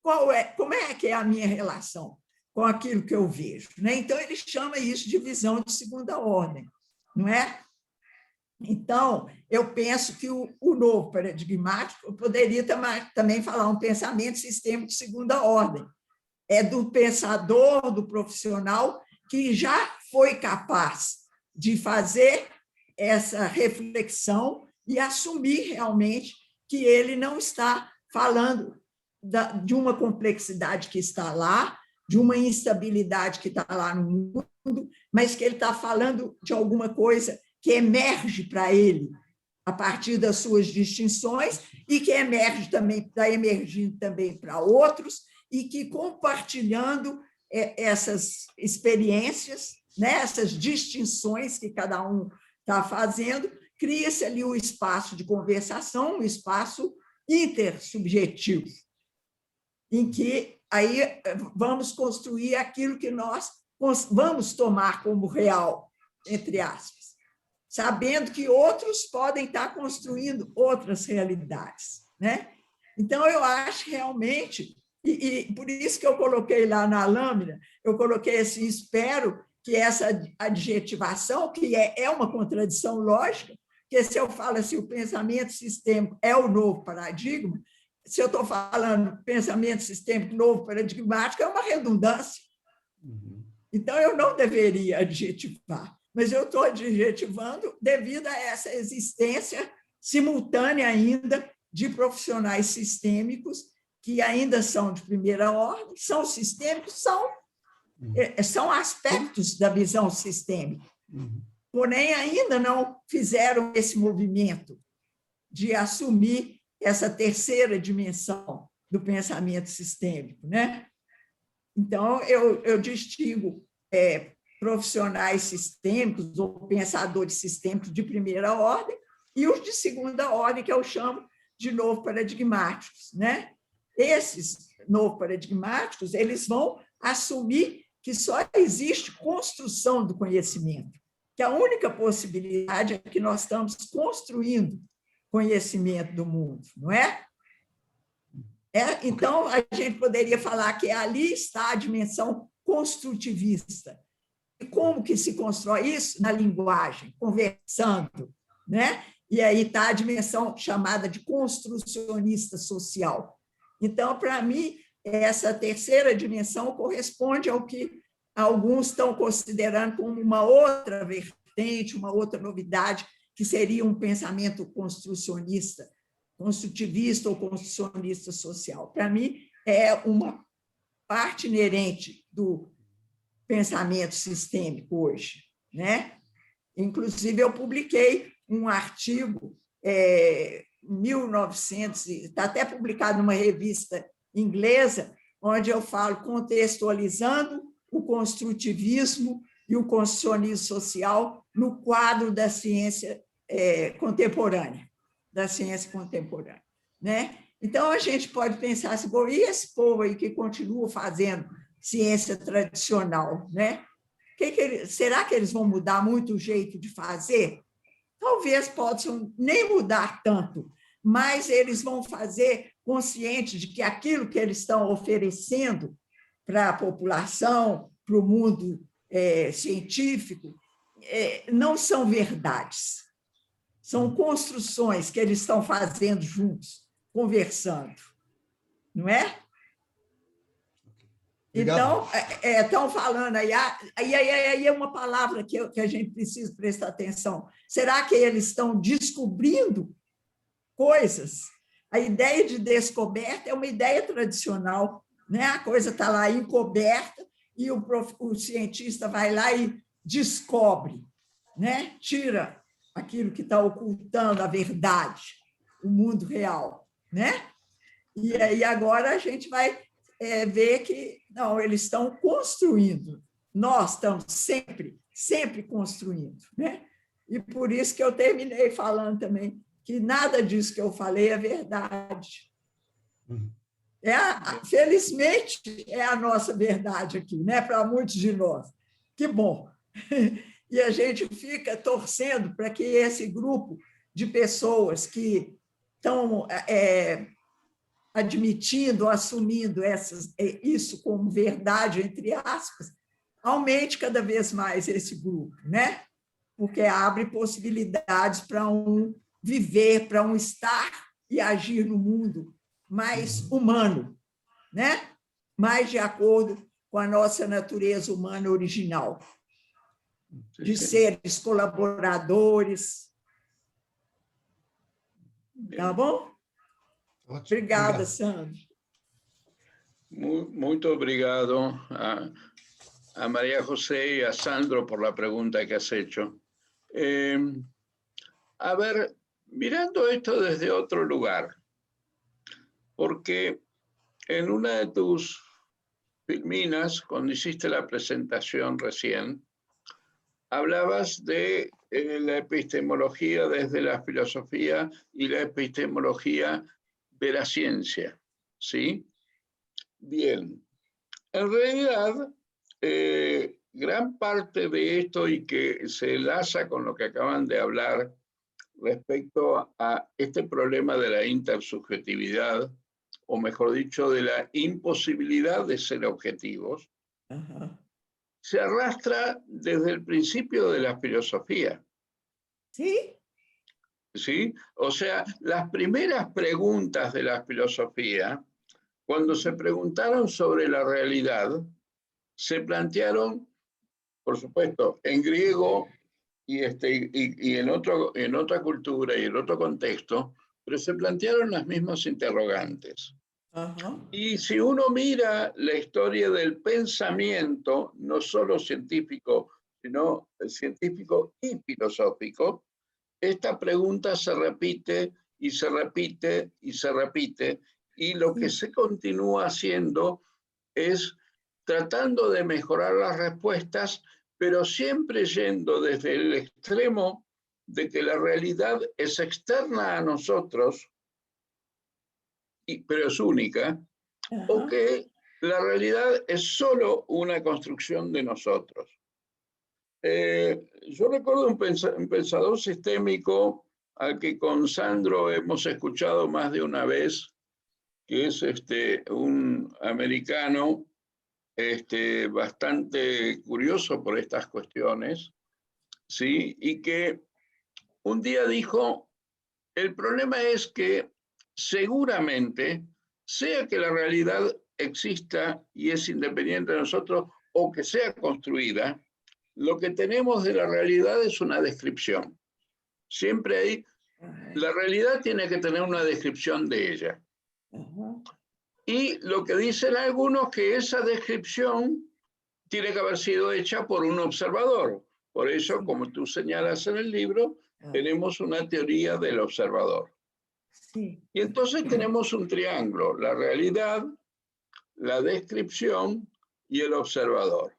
Como é que é a minha relação com aquilo que eu vejo, né? Então, ele chama isso de visão de segunda ordem, não é? Então, eu penso que o novo paradigmático, eu poderia também falar um pensamento sistêmico de segunda ordem, é do pensador, do profissional, que já foi capaz de fazer essa reflexão e assumir realmente que ele não está falando de uma complexidade que está lá, de uma instabilidade que está lá no mundo, mas que ele está falando de alguma coisa que emerge para ele a partir das suas distinções e que emerge também, está emergindo também para outros, e que, compartilhando essas experiências, né, essas distinções que cada um está fazendo, cria-se ali um espaço de conversação, um espaço intersubjetivo, em que aí vamos construir aquilo que nós vamos tomar como real, entre aspas, sabendo que outros podem estar construindo outras realidades, né? Então, eu acho realmente, e por isso que eu coloquei lá na lâmina, eu coloquei assim, espero que essa adjetivação, que é uma contradição lógica, porque se eu falo assim, o pensamento sistêmico é o novo paradigma, se eu estou falando pensamento sistêmico novo paradigmático, é uma redundância. Então, eu não deveria adjetivar, mas eu estou adjetivando devido a essa existência simultânea ainda de profissionais sistêmicos que ainda são de primeira ordem, são sistêmicos, são aspectos da visão sistêmica, porém ainda não fizeram esse movimento de assumir essa terceira dimensão do pensamento sistêmico, né? Então, eu distingo profissionais sistêmicos ou pensadores sistêmicos de primeira ordem e os de segunda ordem, que eu chamo de novo paradigmáticos, né? Esses novo paradigmáticos, eles vão assumir que só existe construção do conhecimento, que a única possibilidade é que nós estamos construindo conhecimento do mundo, não é? Então, a gente poderia falar que ali está a dimensão construtivista. E como que se constrói isso? Na linguagem, conversando, né? E aí está a dimensão chamada de construcionista social. Então, para mim, essa terceira dimensão corresponde ao que alguns estão considerando como uma outra vertente, uma outra novidade, que seria um pensamento construcionista, construtivista ou construcionista social. Para mim, é uma parte inerente do pensamento sistêmico hoje, né? Inclusive, eu publiquei um artigo em 1900, está até publicado numa revista inglesa, onde eu falo contextualizando o construtivismo e o construcionismo social no quadro da ciência contemporânea, né? Então, a gente pode pensar assim, bom, e esse povo aí que continua fazendo ciência tradicional, né? Será que eles vão mudar muito o jeito de fazer? Talvez possam nem mudar tanto, mas eles vão fazer consciente de que aquilo que eles estão oferecendo para a população, para o mundo científico, não são verdades. São construções que eles estão fazendo juntos, conversando, não é? Então, estão falando aí é uma palavra que a gente precisa prestar atenção. Será que eles estão descobrindo coisas? A ideia de descoberta é uma ideia tradicional, né? A coisa está lá encoberta e o cientista vai lá e descobre, né? Tira aquilo que está ocultando a verdade, o mundo real, né? E aí agora a gente vai ver que não, eles estão construindo. Nós estamos sempre construindo, né? E por isso que eu terminei falando também que nada disso que eu falei é verdade. Felizmente, é a nossa verdade aqui, né? Para muitos de nós. Que bom! E a gente fica torcendo para que esse grupo de pessoas que estão admitindo, assumindo isso como verdade, entre aspas, aumente cada vez mais esse grupo, né? Porque abre possibilidades para um viver, para um estar e agir no mundo mais humano, né? Mais de acordo com a nossa natureza humana original, de seres colaboradores. Tá bom? Obrigada, Sandro. Muito obrigado a María José y a Sandro por la pregunta que has hecho. A ver, mirando esto desde otro lugar, porque en una de tus filminas, cuando hiciste la presentación recién, hablabas de la epistemología desde la filosofía y la epistemología de la ciencia, ¿sí? Bien. En realidad, gran parte de esto y que se enlaza con lo que acaban de hablar respecto a este problema de la intersubjetividad, o mejor dicho, de la imposibilidad de ser objetivos, se arrastra desde el principio de la filosofía. ¿Sí? ¿Sí? O sea, las primeras preguntas de la filosofía, cuando se preguntaron sobre la realidad, se plantearon, por supuesto, en griego y en otra cultura y en otro contexto, pero se plantearon las mismas interrogantes. Y si uno mira la historia del pensamiento, no solo científico, sino científico y filosófico, esta pregunta se repite y se repite y se repite, y lo que se continúa haciendo es tratando de mejorar las respuestas, pero siempre yendo desde el extremo de que la realidad es externa a nosotros, pero es única, o que la realidad es solo una construcción de nosotros. Yo recuerdo un pensador sistémico al que con Sandro hemos escuchado más de una vez, que es un americano bastante curioso por estas cuestiones, ¿sí? Y que un día dijo, el problema es que seguramente, sea que la realidad exista y es independiente de nosotros, o que sea construida, lo que tenemos de la realidad es una descripción. Siempre hay, la realidad tiene que tener una descripción de ella. Y lo que dicen algunos, que esa descripción tiene que haber sido hecha por un observador. Por eso, como tú señalas en el libro, tenemos una teoría del observador. Sí. Y entonces tenemos un triángulo: la realidad, la descripción y el observador.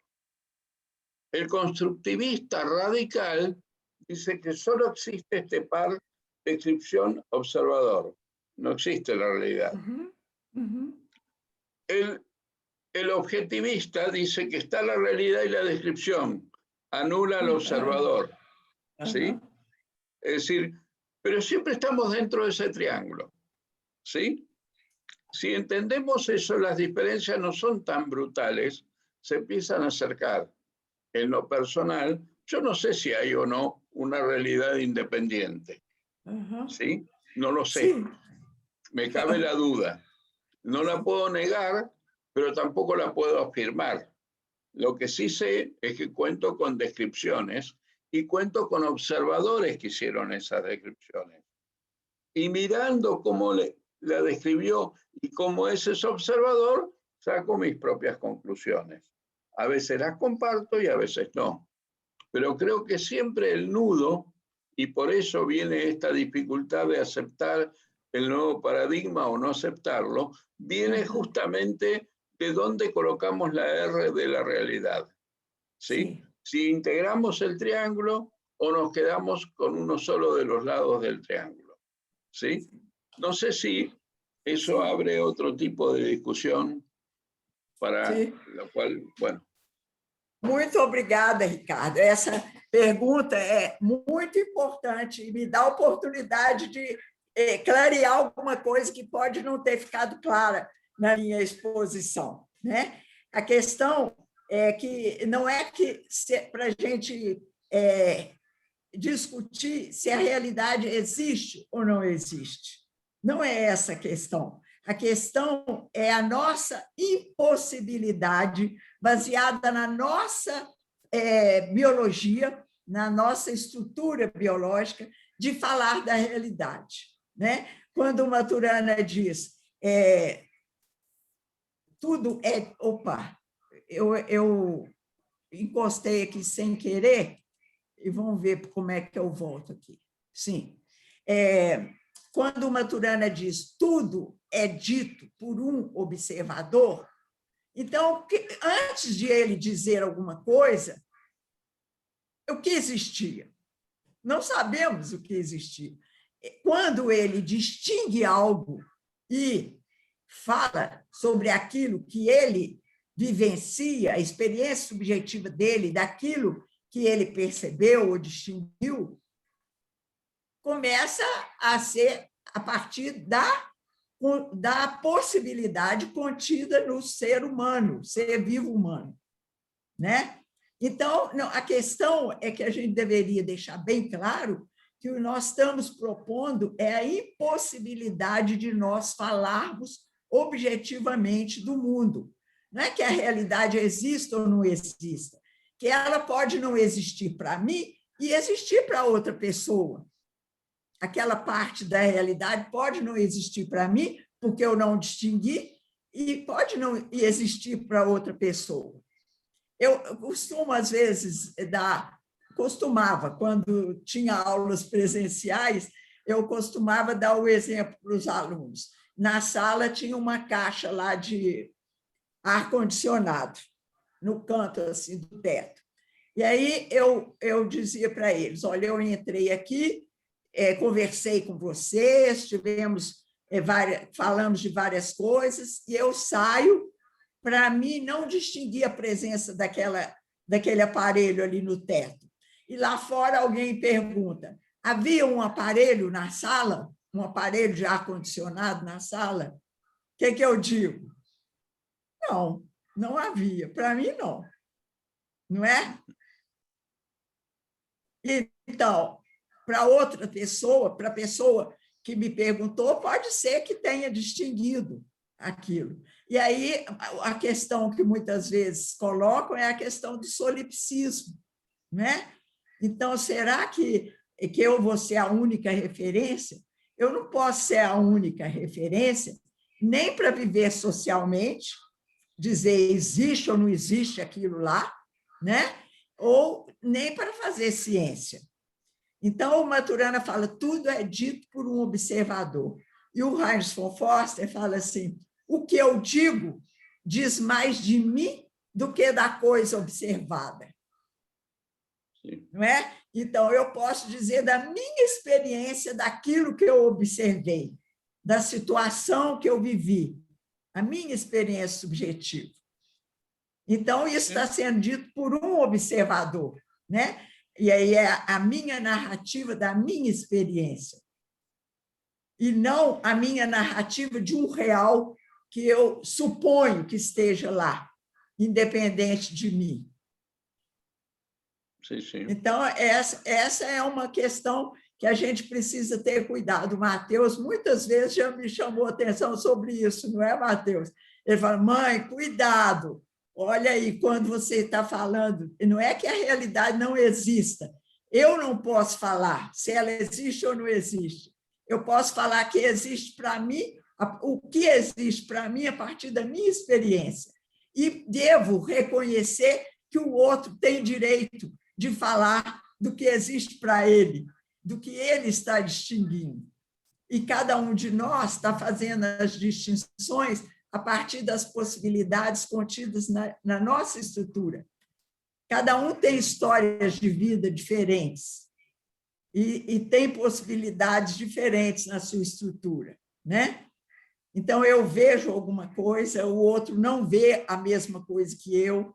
El constructivista radical dice que solo existe este par descripción-observador. No existe la realidad. El objetivista dice que está la realidad y la descripción. Anula al observador. ¿Sí? Es decir, pero siempre estamos dentro de ese triángulo. ¿Sí? Si entendemos eso, las diferencias no son tan brutales, se empiezan a acercar. En lo personal, yo no sé si hay o no una realidad independiente. ¿Sí? No lo sé. Sí. Me cabe la duda. No la puedo negar, pero tampoco la puedo afirmar. Lo que sí sé es que cuento con descripciones y cuento con observadores que hicieron esas descripciones. Y mirando cómo la describió y cómo es ese observador, saco mis propias conclusiones. A veces las comparto y a veces no. Pero creo que siempre el nudo, y por eso viene esta dificultad de aceptar el nuevo paradigma o no aceptarlo, viene justamente de dónde colocamos la R de la realidad. ¿Sí? Si integramos el triángulo o nos quedamos con uno solo de los lados del triángulo. ¿Sí? No sé si eso abre otro tipo de discusión para la cual, bueno. Muito obrigada, Ricardo. Essa pergunta é muito importante e me dá a oportunidade de clarear alguma coisa que pode não ter ficado clara na minha exposição, né? A questão é que não é que para a gente discutir se a realidade existe ou não existe. Não é essa a questão. A questão é a nossa impossibilidade, baseada na nossa biologia, na nossa estrutura biológica, de falar da realidade, né? Quando o Maturana diz tudo é... Opa, eu encostei aqui sem querer, e vamos ver como é que eu volto aqui. Sim. Quando o Maturana diz tudo é dito por um observador, então, antes de ele dizer alguma coisa, o que existia? Não sabemos o que existia. Quando ele distingue algo e fala sobre aquilo que ele vivencia, a experiência subjetiva dele, daquilo que ele percebeu ou distinguiu, começa a ser a partir da possibilidade contida no ser humano, ser vivo humano, né? Então, a questão é que a gente deveria deixar bem claro que o que nós estamos propondo é a impossibilidade de nós falarmos objetivamente do mundo. Não é que a realidade exista ou não exista, que ela pode não existir para mim e existir para outra pessoa. Aquela parte da realidade pode não existir para mim, porque eu não distingui, e pode não existir para outra pessoa. Eu costumo, às vezes, costumava, quando tinha aulas presenciais, eu costumava dar o exemplo para os alunos. Na sala tinha uma caixa lá de ar-condicionado, no canto assim, do teto. E aí eu dizia para eles, olha, eu entrei aqui, conversei com vocês, falamos de várias coisas, e eu saio, para mim, não distinguir a presença daquela daquele aparelho ali no teto. E lá fora alguém pergunta, havia um aparelho na sala? Um aparelho de ar-condicionado na sala? O que eu digo? Não, não havia. Para mim, não. Não é? Então, para outra pessoa, para a pessoa que me perguntou, pode ser que tenha distinguido aquilo. E aí, a questão que muitas vezes colocam é a questão do solipsismo, né? Então, será que eu vou ser a única referência? Eu não posso ser a única referência, nem para viver socialmente, dizer existe ou não existe aquilo lá, né? Ou nem para fazer ciência. Então, o Maturana fala, tudo é dito por um observador. E o Heinz von Forster fala assim, o que eu digo diz mais de mim do que da coisa observada. Sim. Não é? Então, eu posso dizer da minha experiência, daquilo que eu observei, da situação que eu vivi, a minha experiência subjetiva. Então, isso está sendo dito por um observador, né? E aí é a minha narrativa da minha experiência. E não a minha narrativa de um real que eu suponho que esteja lá, independente de mim. Sim, sim. Então, essa é uma questão que a gente precisa ter cuidado. O Mateus, muitas vezes, já me chamou a atenção sobre isso, não é, Mateus? Ele fala, mãe, cuidado. Olha aí, quando você está falando, não é que a realidade não exista. Eu não posso falar se ela existe ou não existe. Eu posso falar que existe para mim, o que existe para mim a partir da minha experiência. E devo reconhecer que o outro tem direito de falar do que existe para ele, do que ele está distinguindo. E cada um de nós está fazendo as distinções a partir das possibilidades contidas na nossa estrutura. Cada um tem histórias de vida diferentes e tem possibilidades diferentes na sua estrutura, né? Então, eu vejo alguma coisa, o outro não vê a mesma coisa que eu,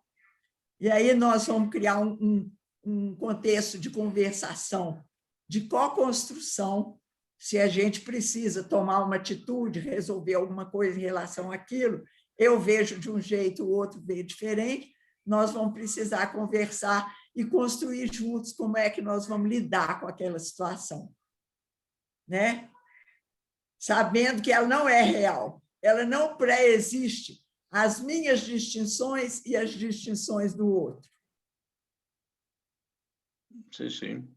e aí nós vamos criar um contexto de conversação, de co-construção, se a gente precisa tomar uma atitude, resolver alguma coisa em relação àquilo, eu vejo de um jeito, o outro vê diferente, nós vamos precisar conversar e construir juntos como é que nós vamos lidar com aquela situação, né? Sabendo que ela não é real, ela não pré-existe as minhas distinções e as distinções do outro. Sim, sim.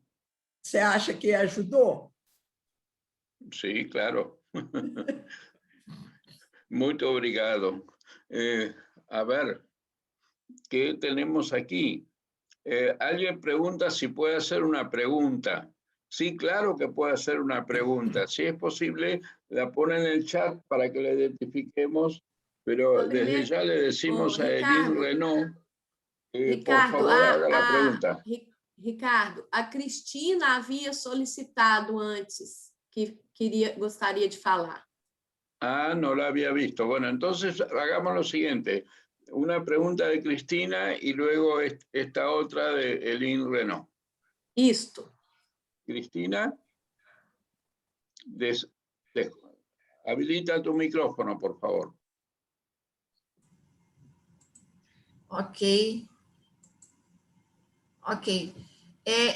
Você acha que ajudou? Sí, claro. Muy obrigado. A ver, ¿qué tenemos aquí? Alguien pregunta si puede hacer una pregunta. Sí, claro que puede hacer una pregunta. Si es posible, la pone en el chat para que la identifiquemos, pero desde ya le decimos a Elin Renault, por favor, haga la pregunta. Ricardo, a Cristina havia solicitado antes que gostaria de falar. Ah, no la había visto. Bueno, entonces hagamos lo siguiente. Una pregunta de Cristina y luego esta otra de Elin Renault. Isto. Cristina, habilita tu micrófono, por favor. Ok.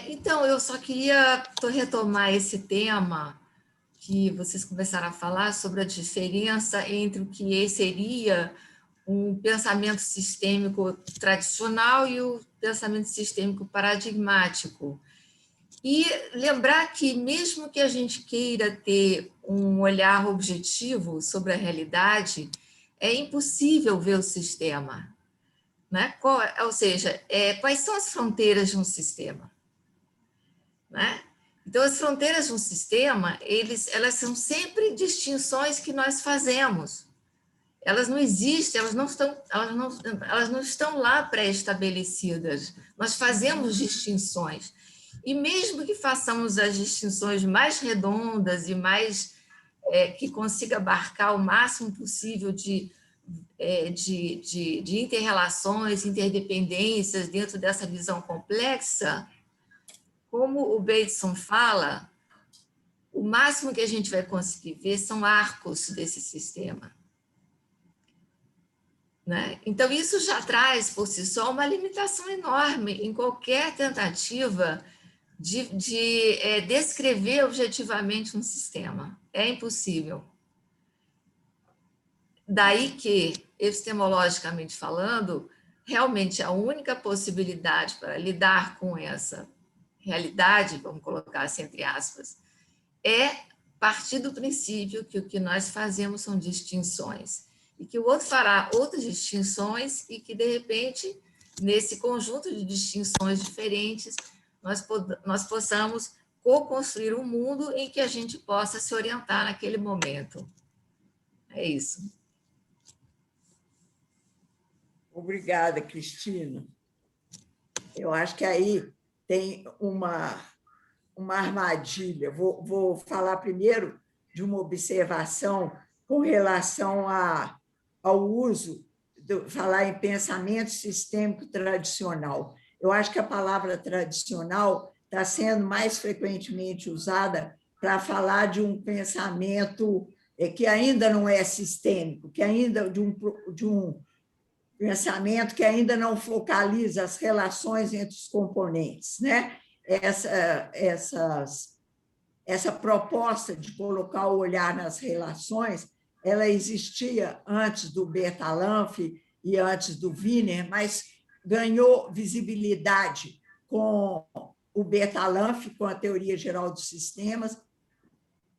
Então, eu só queria retomar esse tema que vocês começaram a falar sobre a diferença entre o que seria um pensamento sistêmico tradicional e o pensamento sistêmico paradigmático. E lembrar que, mesmo que a gente queira ter um olhar objetivo sobre a realidade, é impossível ver o sistema, né? Ou seja, quais são as fronteiras de um sistema? Né? Então, as fronteiras de um sistema, elas são sempre distinções que nós fazemos. Elas não existem, elas não estão lá pré-estabelecidas. Nós fazemos distinções. E mesmo que façamos as distinções mais redondas e mais que consiga abarcar o máximo possível de de inter-relações, interdependências dentro dessa visão complexa, como o Bateson fala, o máximo que a gente vai conseguir ver são arcos desse sistema. Né? Então, isso já traz, por si só, uma limitação enorme em qualquer tentativa de descrever objetivamente um sistema. É impossível. Daí que, epistemologicamente falando, realmente a única possibilidade para lidar com essa realidade, vamos colocar assim entre aspas, é partir do princípio que o que nós fazemos são distinções e que o outro fará outras distinções e que, de repente, nesse conjunto de distinções diferentes, nós possamos co-construir um mundo em que a gente possa se orientar naquele momento. É isso. Obrigada, Cristina. Eu acho que aí tem uma armadilha. Vou falar primeiro de uma observação com relação ao uso, falar em pensamento sistêmico tradicional. Eu acho que a palavra tradicional está sendo mais frequentemente usada para falar de um pensamento que ainda não é sistêmico, que ainda de um pensamento que ainda não focaliza as relações entre os componentes, né? Essa proposta de colocar o olhar nas relações, ela existia antes do Bertalanffy e antes do Wiener, mas ganhou visibilidade com o Bertalanffy, com a teoria geral dos sistemas,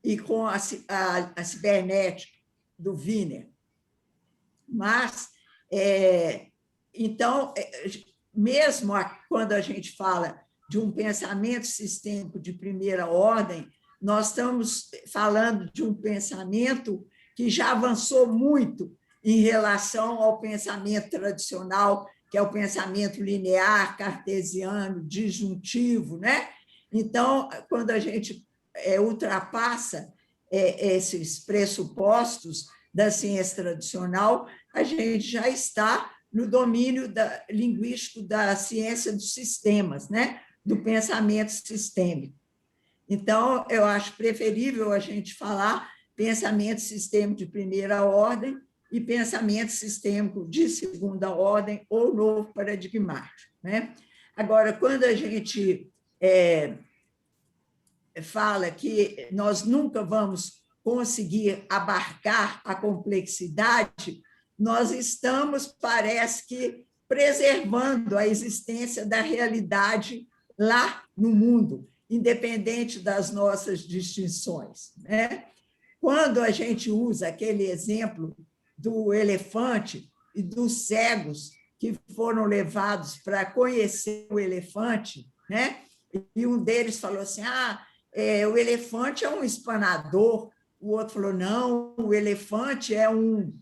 e com a cibernética do Wiener. Mas, então, mesmo quando a gente fala de um pensamento sistêmico de primeira ordem, nós estamos falando de um pensamento que já avançou muito em relação ao pensamento tradicional, que é o pensamento linear, cartesiano, disjuntivo, né? Então, quando a gente ultrapassa esses pressupostos da ciência tradicional, a gente já está no domínio linguístico da ciência dos sistemas, né? Do pensamento sistêmico. Então, eu acho preferível a gente falar pensamento sistêmico de primeira ordem e pensamento sistêmico de segunda ordem ou novo paradigmático, né? Agora, quando a gente fala que nós nunca vamos conseguir abarcar a complexidade, nós estamos, parece que, preservando a existência da realidade lá no mundo, independente das nossas distinções, né? Quando a gente usa aquele exemplo do elefante e dos cegos que foram levados para conhecer o elefante, né? E um deles falou assim, o elefante é um espanador, o outro falou, não, o elefante é um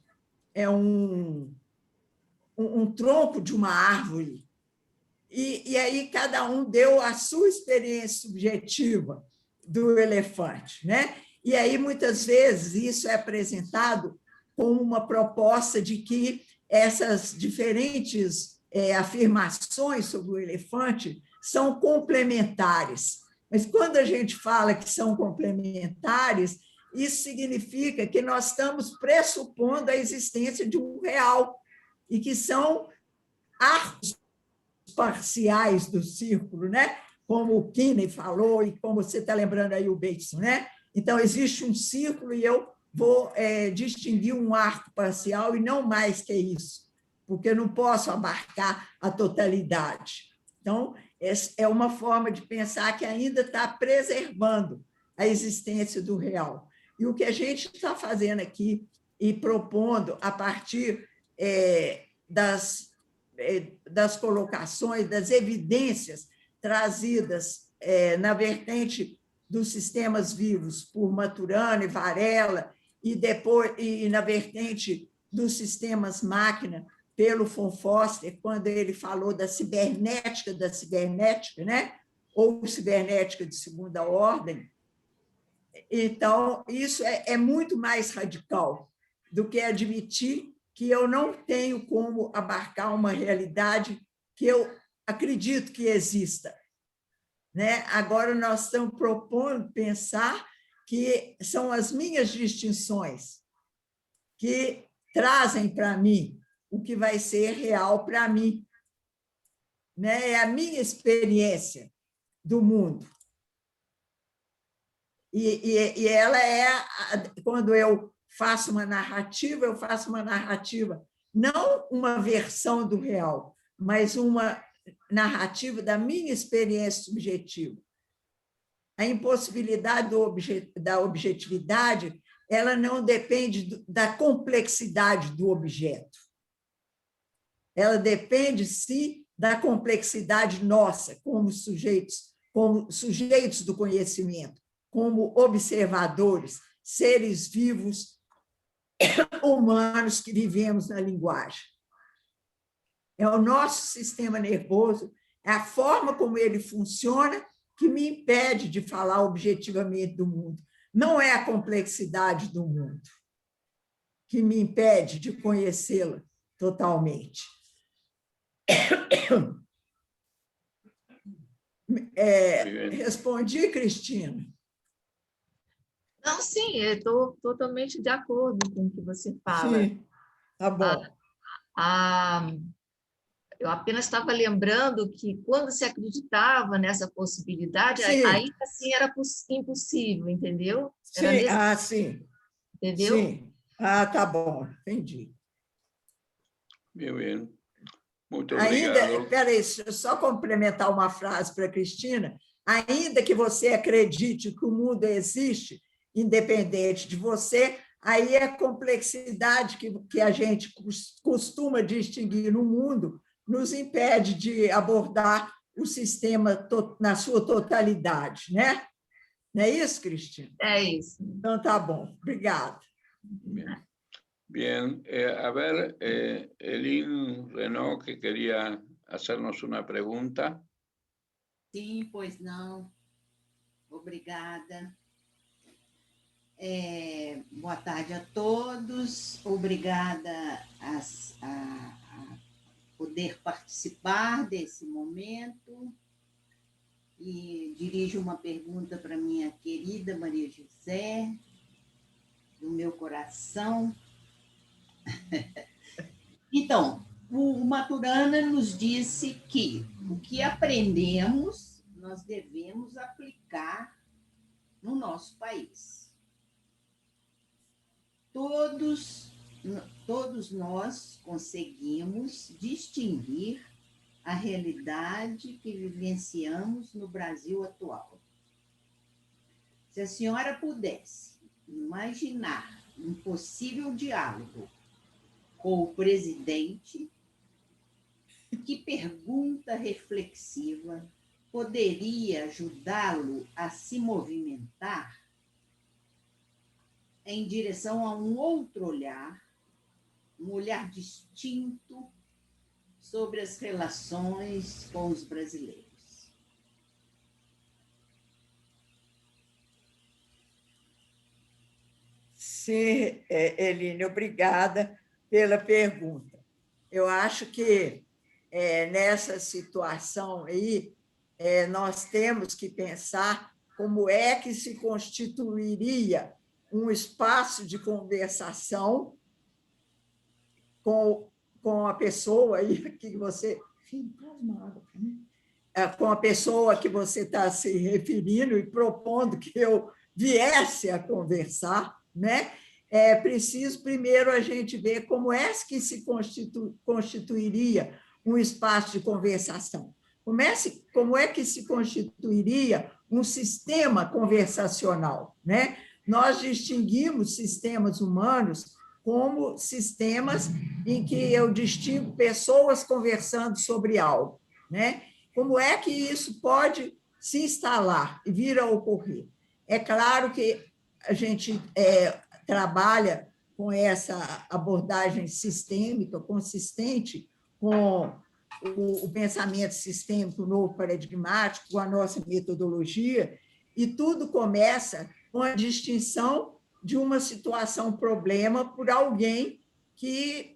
tronco de uma árvore. E aí cada um deu a sua experiência subjetiva do elefante, né? E aí, muitas vezes, isso é apresentado como uma proposta de que essas diferentes afirmações sobre o elefante são complementares. Mas quando a gente fala que são complementares, isso significa que nós estamos pressupondo a existência de um real e que são arcos parciais do círculo, né? Como o Kinney falou e como você está lembrando aí o Bateson, né? Então, existe um círculo e eu vou distinguir um arco parcial e não mais que isso, porque eu não posso abarcar a totalidade. Então, é uma forma de pensar que ainda está preservando a existência do real. E o que a gente está fazendo aqui e propondo a partir das colocações, das evidências trazidas na vertente dos sistemas vivos por Maturana e Varela, e depois na vertente dos sistemas máquina pelo von Foster, quando ele falou da cibernética, né? Ou cibernética de segunda ordem. Então, isso é muito mais radical do que admitir que eu não tenho como abarcar uma realidade que eu acredito que exista, né? Agora nós estamos propondo pensar que são as minhas distinções que trazem para mim o que vai ser real para mim, né? É a minha experiência do mundo. E ela quando eu faço uma narrativa, eu faço uma narrativa, não uma versão do real, mas uma narrativa da minha experiência subjetiva. A impossibilidade da objetividade, ela não depende da complexidade do objeto. Ela depende, sim, da complexidade nossa, como sujeitos do conhecimento, como observadores, seres vivos, humanos que vivemos na linguagem. É o nosso sistema nervoso, é a forma como ele funciona que me impede de falar objetivamente do mundo. Não é a complexidade do mundo que me impede de conhecê-la totalmente. Respondi, Cristina? Não, sim, eu estou totalmente de acordo com o que você fala. Sim, tá bom. Eu apenas estava lembrando que, quando se acreditava nessa possibilidade, Sim. ainda assim era impossível, entendeu? Era Sim, mesmo, sim. entendeu? Sim. Tá bom, entendi. Bien. Muito Ainda, obrigado. espera aí, só complementar uma frase para a Cristina. Ainda que você acredite que o mundo existe, independente de você, aí a complexidade que a gente costuma distinguir no mundo nos impede de abordar o sistema na sua totalidade, né? Não é isso, Cristina? É isso. Então, tá bom. Obrigada. Bien. A ver, Elin Renault, que quería hacernos una pregunta. Sim, pois não. Obrigada. Boa tarde a todos. Obrigada a poder participar desse momento. E dirijo uma pergunta para minha querida Maria José, do meu coração. Então, o Maturana nos disse que o que aprendemos, nós devemos aplicar no nosso país. Todos nós conseguimos distinguir a realidade que vivenciamos no Brasil atual. Se a senhora pudesse imaginar um possível diálogo com o presidente, que pergunta reflexiva poderia ajudá-lo a se movimentar em direção a um outro olhar, um olhar distinto sobre as relações com os brasileiros? Sim, Eline, obrigada pela pergunta. Eu acho que nessa situação aí, nós temos que pensar como é que se constituiria um espaço de conversação com a pessoa aí que você... com a pessoa que você está se referindo e propondo que eu viesse a conversar, né? É preciso primeiro a gente ver como é que se constituiria um espaço de conversação. Como é que se constituiria um sistema conversacional, né? Nós distinguimos sistemas humanos como sistemas em que eu distingo pessoas conversando sobre algo, né? Como é que isso pode se instalar e vir a ocorrer? É claro que a gente trabalha com essa abordagem sistêmica, consistente com o pensamento sistêmico novo paradigmático, com a nossa metodologia, e tudo começa com a distinção de uma situação problema por alguém que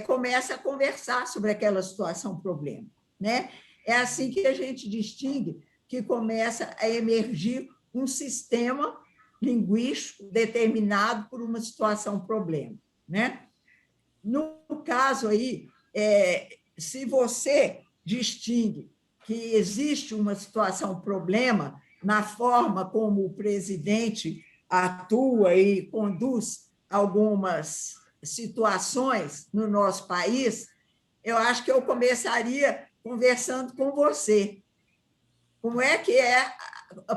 começa a conversar sobre aquela situação, problema, né? É assim que a gente distingue que começa a emergir um sistema linguístico determinado por uma situação, problema, né? No caso aí, se você distingue que existe uma situação, problema, na forma como o presidente atua e conduz algumas situações no nosso país, eu acho que eu começaria conversando com você. Como é que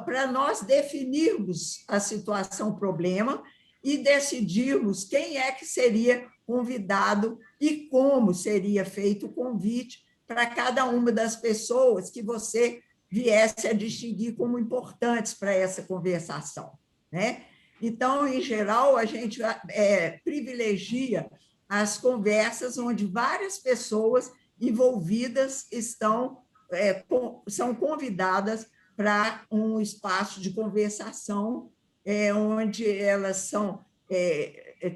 para nós definirmos a situação, problema, e decidirmos quem é que seria convidado e como seria feito o convite para cada uma das pessoas que você viesse a distinguir como importantes para essa conversação, né? Então, em geral, a gente privilegia as conversas onde várias pessoas envolvidas são convidadas para um espaço de conversação, onde elas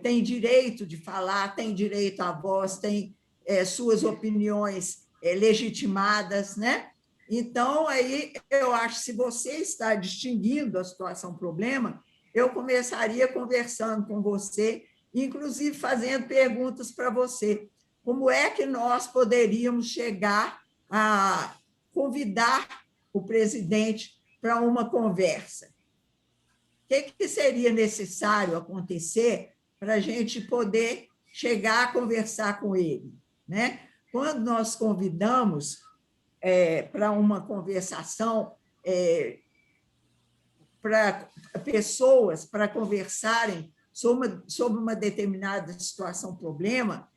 têm direito de falar, têm direito à voz, têm suas opiniões legitimadas, né? Então, aí, eu acho que se você está distinguindo a situação, problema, eu começaria conversando com você, inclusive fazendo perguntas para você. Como é que nós poderíamos chegar a convidar o presidente para uma conversa? O que seria necessário acontecer para a gente poder chegar a conversar com ele, né? Quando nós convidamos para uma conversação, para pessoas para conversarem sobre uma determinada situação, problema,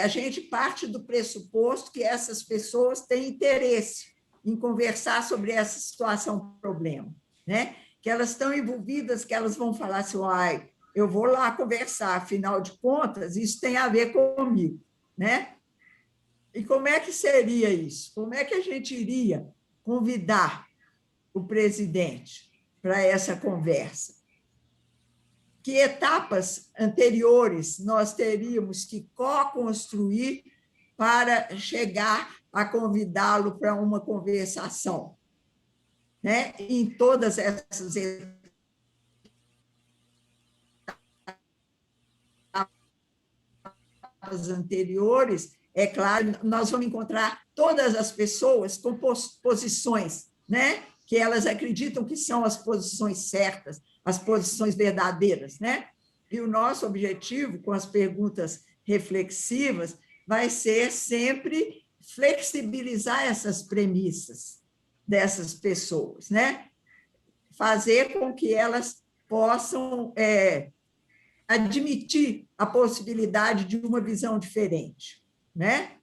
a gente parte do pressuposto que essas pessoas têm interesse em conversar sobre essa situação, problema, né? Que elas estão envolvidas, que elas vão falar assim, eu vou lá conversar, afinal de contas, isso tem a ver comigo, né? E como é que seria isso? Como é que a gente iria convidar o presidente para essa conversa? Que etapas anteriores nós teríamos que co-construir para chegar a convidá-lo para uma conversação, né? Em todas essas etapas anteriores, é claro, nós vamos encontrar todas as pessoas com posições, né? Que elas acreditam que são as posições certas, as posições verdadeiras, né? E o nosso objetivo com as perguntas reflexivas vai ser sempre flexibilizar essas premissas dessas pessoas, né? Fazer com que elas possam admitir a possibilidade de uma visão diferente, né?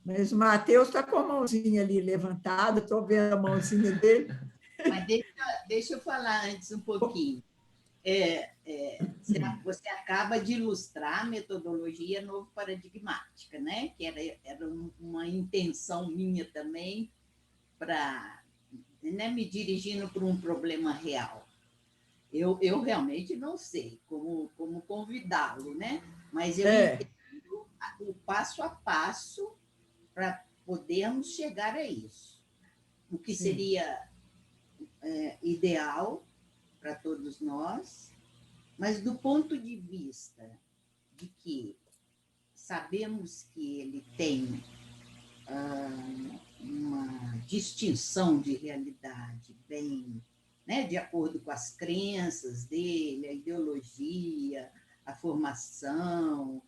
Mas o Matheus está com a mãozinha ali levantada, estou vendo a mãozinha dele. Mas deixa eu falar antes um pouquinho. Você acaba de ilustrar a metodologia novo-paradigmática, né? Que era uma intenção minha também para, né, me dirigindo para um problema real. Eu realmente não sei como convidá-lo, né? Mas eu entendo o passo a passo para podermos chegar a isso. O que seria ideal para todos nós, mas do ponto de vista de que sabemos que ele tem uma distinção de realidade bem, né, de acordo com as crenças dele, a ideologia, a formação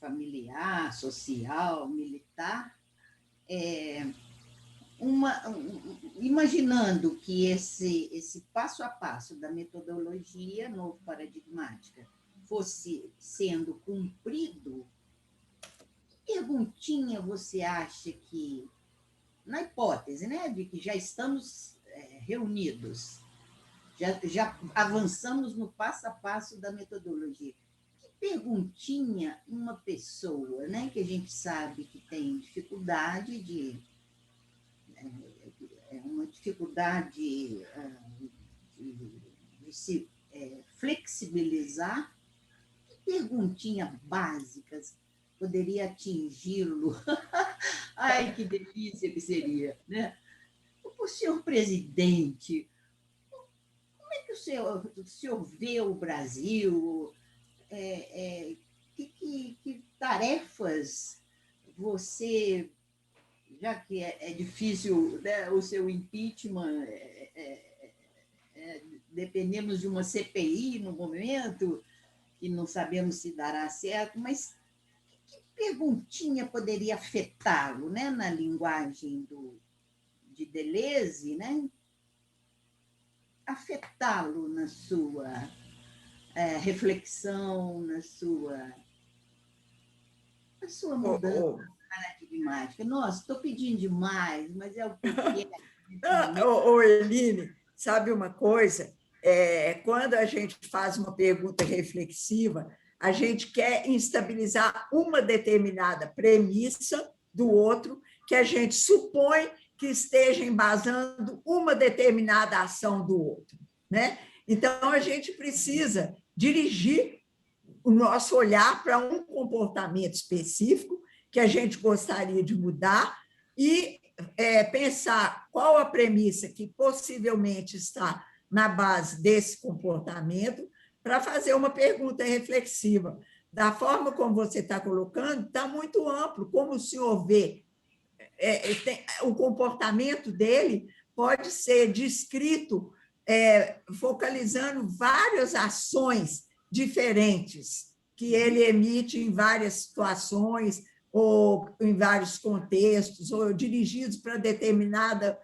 familiar, social, militar, imaginando que esse passo a passo da metodologia novo-paradigmática fosse sendo cumprido, que perguntinha você acha que, na hipótese, né, de que já estamos reunidos, já avançamos no passo a passo da metodologia, que perguntinha uma pessoa, né, que a gente sabe que tem dificuldade uma dificuldade de se flexibilizar, que perguntinha básicas poderia atingi-lo? Ai, que delícia que seria, né? O senhor presidente, como é que o senhor vê o Brasil? Que tarefas você, já que é difícil, né, o seu impeachment, dependemos de uma CPI no momento, que não sabemos se dará certo, mas que perguntinha poderia afetá-lo, né, na linguagem de Deleuze, né? Afetá-lo na sua reflexão, na sua mudança paradigmática. Nossa, estou pedindo demais, mas é o que eu quero. Eline, sabe uma coisa? Quando a gente faz uma pergunta reflexiva, a gente quer instabilizar uma determinada premissa do outro, que a gente supõe que esteja embasando uma determinada ação do outro, né? Então, a gente precisa dirigir o nosso olhar para um comportamento específico que a gente gostaria de mudar e pensar qual a premissa que possivelmente está na base desse comportamento para fazer uma pergunta reflexiva. Da forma como você está colocando, está muito amplo. Como o senhor vê, o comportamento dele pode ser descrito focalizando várias ações diferentes que ele emite em várias situações ou em vários contextos, ou dirigidos para determinada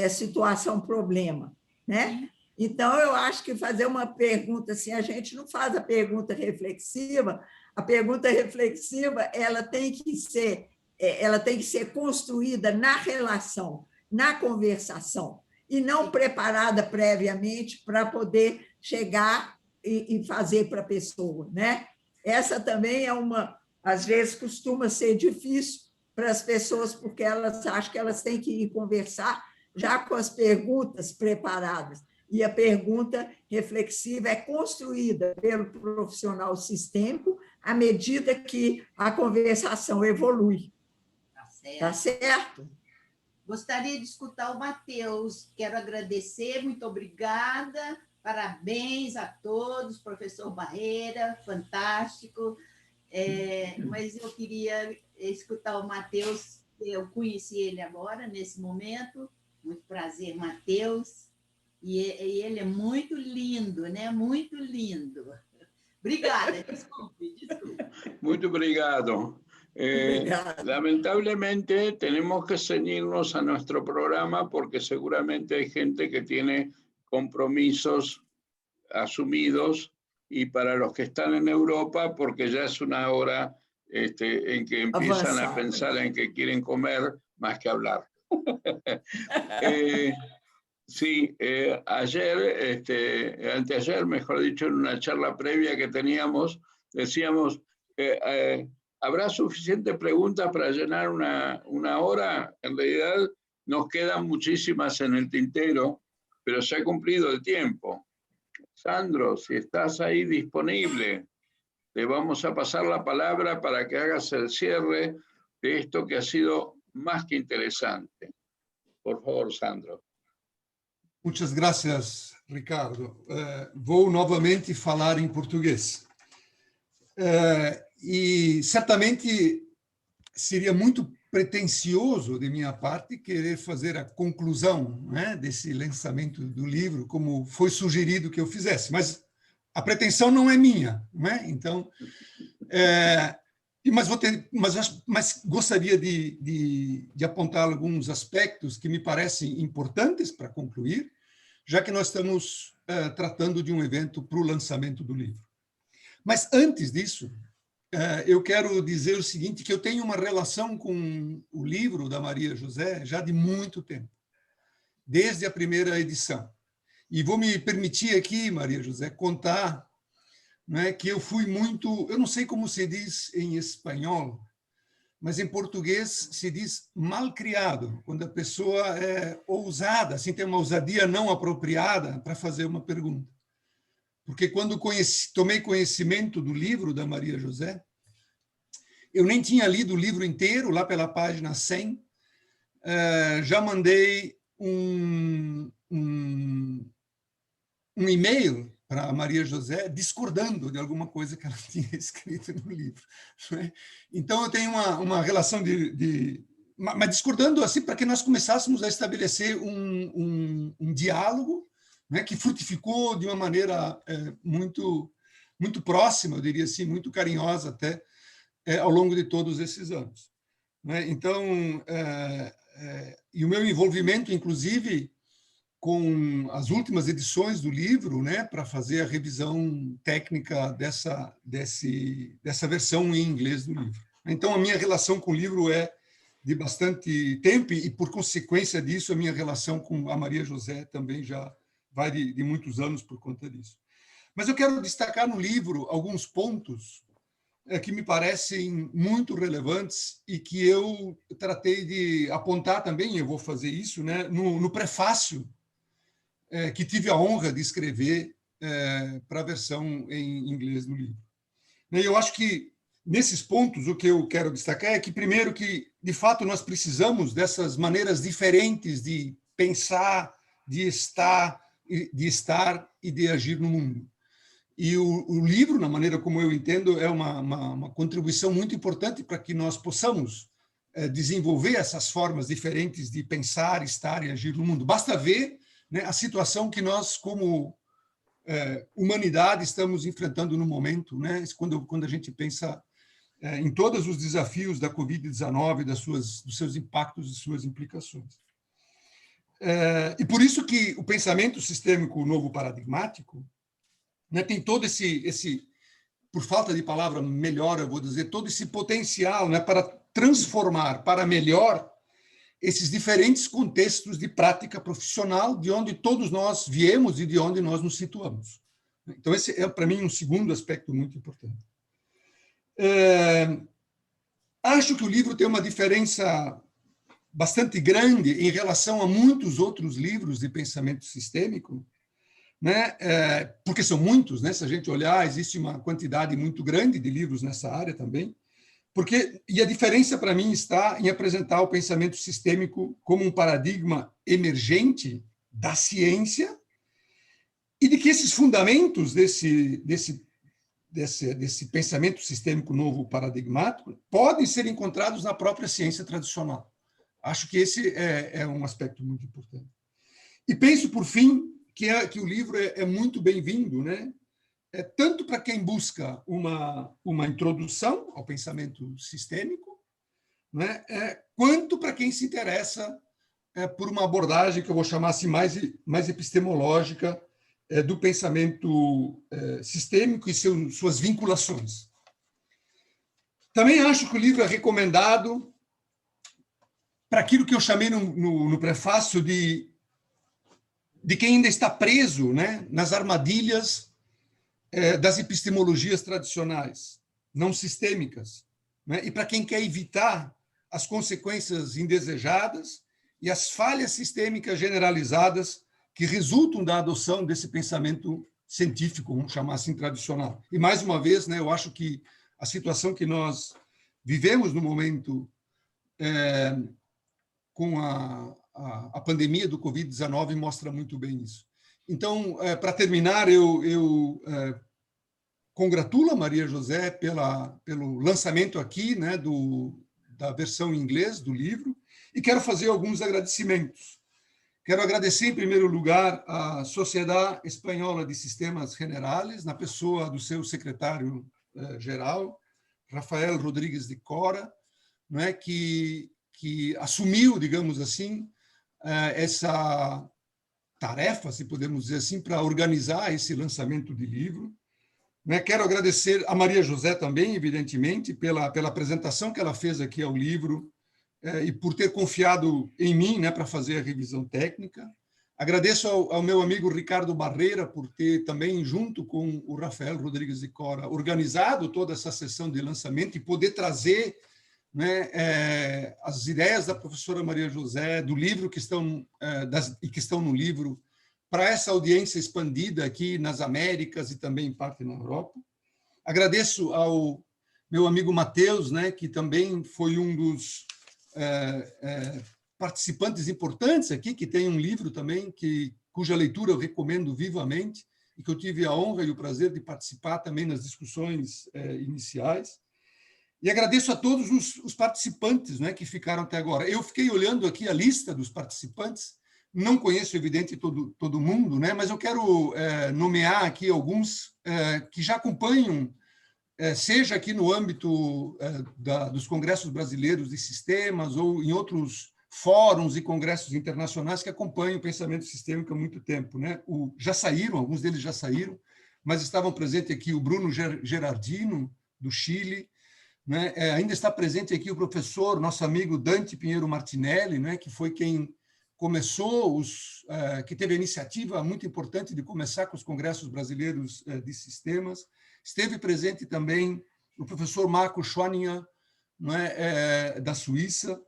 situação, problema, né? Então, eu acho que fazer uma pergunta assim, a gente não faz a pergunta reflexiva ela tem que ser construída na relação, na conversação, e não preparada previamente para poder chegar e fazer para a pessoa, né? Essa também às vezes costuma ser difícil para as pessoas, porque elas acham que elas têm que ir conversar já com as perguntas preparadas. E a pergunta reflexiva é construída pelo profissional sistêmico à medida que a conversação evolui. Tá certo? Gostaria de escutar o Matheus. Quero agradecer, muito obrigada. Parabéns a todos, professor Barreira, fantástico. Mas eu queria escutar o Matheus. Eu conheci ele agora, nesse momento. Muito prazer, Matheus. E ele é muito lindo, né? Muito lindo. Obrigada, desculpe. Muito obrigado. Lamentablemente tenemos que ceñirnos a nuestro programa porque seguramente hay gente que tiene compromisos asumidos y para los que están en Europa porque ya es una hora en que empiezan a pensar en que quieren comer más que hablar. Sí, ayer, anteayer, mejor dicho, en una charla previa que teníamos, decíamos, ¿habrá suficientes preguntas para llenar una hora? En realidad nos quedan muchísimas en el tintero, pero se ha cumplido el tiempo. Sandro, si estás ahí disponible, te vamos a pasar la palabra para que hagas el cierre de esto que ha sido más que interesante. Por favor, Sandro. Muitas graças, Ricardo. Vou novamente falar em português. E certamente seria muito pretensioso de minha parte querer fazer a conclusão, né, desse lançamento do livro, como foi sugerido que eu fizesse, mas a pretensão não é minha, né? Então, mas gostaria de apontar alguns aspectos que me parecem importantes para concluir, já que nós estamos tratando de um evento para o lançamento do livro. Mas antes disso, eu quero dizer o seguinte, que eu tenho uma relação com o livro da Maria José já de muito tempo, desde a primeira edição. E vou me permitir aqui, Maria José, contar, né, que eu fui muito, eu não sei como se diz em espanhol, mas em português se diz malcriado, quando a pessoa é ousada, assim, tem uma ousadia não apropriada para fazer uma pergunta. porque quando tomei conhecimento do livro da Maria José, eu nem tinha lido o livro inteiro, lá pela página 100, já mandei um e-mail para a Maria José discordando de alguma coisa que ela tinha escrito no livro. Então, eu tenho uma relação mas discordando assim para que nós começássemos a estabelecer um diálogo, né, que frutificou de uma maneira muito próxima, eu diria assim, muito carinhosa até, ao longo de todos esses anos. Né? Então, e o meu envolvimento, inclusive, com as últimas edições do livro, né, para fazer a revisão técnica dessa versão em inglês do livro. Então, a minha relação com o livro é de bastante tempo e, por consequência disso, a minha relação com a Maria José também já vai de muitos anos por conta disso. Mas eu quero destacar no livro alguns pontos que me parecem muito relevantes e que eu tratei de apontar também, eu vou fazer isso, né, no prefácio que tive a honra de escrever para a versão em inglês do livro. E eu acho que, nesses pontos, o que eu quero destacar é que, primeiro, que, de fato, nós precisamos dessas maneiras diferentes de pensar, de estar e de agir no mundo. E o livro, na maneira como eu entendo, é uma contribuição muito importante para que nós possamos desenvolver essas formas diferentes de pensar, estar e agir no mundo. Basta ver, né, a situação que nós, como humanidade, estamos enfrentando no momento, né, quando a gente pensa em todos os desafios da Covid-19, dos seus impactos e suas implicações. E por isso que o pensamento sistêmico novo paradigmático, né, tem todo esse, por falta de palavra melhor, eu vou dizer, todo esse potencial, né, para transformar para melhor esses diferentes contextos de prática profissional de onde todos nós viemos e de onde nós nos situamos. Então, esse é, para mim, um segundo aspecto muito importante. Acho que o livro tem uma diferença bastante grande em relação a muitos outros livros de pensamento sistêmico, né? Porque são muitos, né? Se a gente olhar, existe uma quantidade muito grande de livros nessa área também, e a diferença para mim está em apresentar o pensamento sistêmico como um paradigma emergente da ciência e de que esses fundamentos desse pensamento sistêmico novo paradigmático podem ser encontrados na própria ciência tradicional. Acho que esse é um aspecto muito importante. E penso, por fim, que o livro é muito bem-vindo, né? Tanto para quem busca uma introdução ao pensamento sistêmico, né? Quanto para quem se interessa por uma abordagem que eu vou chamar assim mais epistemológica do pensamento sistêmico e suas vinculações. Também acho que o livro é recomendado para aquilo que eu chamei no prefácio de quem ainda está preso, né, nas armadilhas das epistemologias tradicionais, não sistêmicas, né, e para quem quer evitar as consequências indesejadas e as falhas sistêmicas generalizadas que resultam da adoção desse pensamento científico, vamos chamar assim, tradicional. E, mais uma vez, né, eu acho que a situação que nós vivemos no momento com a pandemia do Covid-19 mostra muito bem isso. Então, para terminar, eu congratulo a Maria José pelo lançamento aqui, né, da versão em inglês do livro, e quero fazer alguns agradecimentos. Quero agradecer, em primeiro lugar, à Sociedade Espanhola de Sistemas Generales, na pessoa do seu secretário-geral, Rafael Rodrigues de Cora, não é, que assumiu, digamos assim, essa tarefa, se podemos dizer assim, para organizar esse lançamento de livro. Quero agradecer a Maria José também, evidentemente, pela apresentação que ela fez aqui ao livro e por ter confiado em mim, né, para fazer a revisão técnica. Agradeço ao meu amigo Ricardo Barreira por ter também, junto com o Rafael Rodrigues de Cora, organizado toda essa sessão de lançamento e poder trazer, né, as ideias da professora Maria José, do livro que estão no livro, para essa audiência expandida aqui nas Américas e também em parte na Europa. Agradeço ao meu amigo Matheus, né, que também foi um dos participantes importantes aqui, que tem um livro também, cuja leitura eu recomendo vivamente, e que eu tive a honra e o prazer de participar também nas discussões iniciais. E agradeço a todos os participantes, né, que ficaram até agora. Eu fiquei olhando aqui a lista dos participantes, não conheço, evidente, todo mundo, né, mas eu quero nomear aqui alguns que já acompanham, seja aqui no âmbito dos congressos brasileiros de sistemas ou em outros fóruns e congressos internacionais que acompanham o pensamento sistêmico há muito tempo, né? Já saíram, alguns deles já saíram, mas estavam presentes aqui o Bruno Gerardino, do Chile, né? Ainda está presente aqui o professor, nosso amigo Dante Pinheiro Martinelli, né? Que foi quem começou, que teve a iniciativa muito importante de começar com os congressos brasileiros de sistemas. Esteve presente também o professor Marco Schwaninger, né? Da Suíça.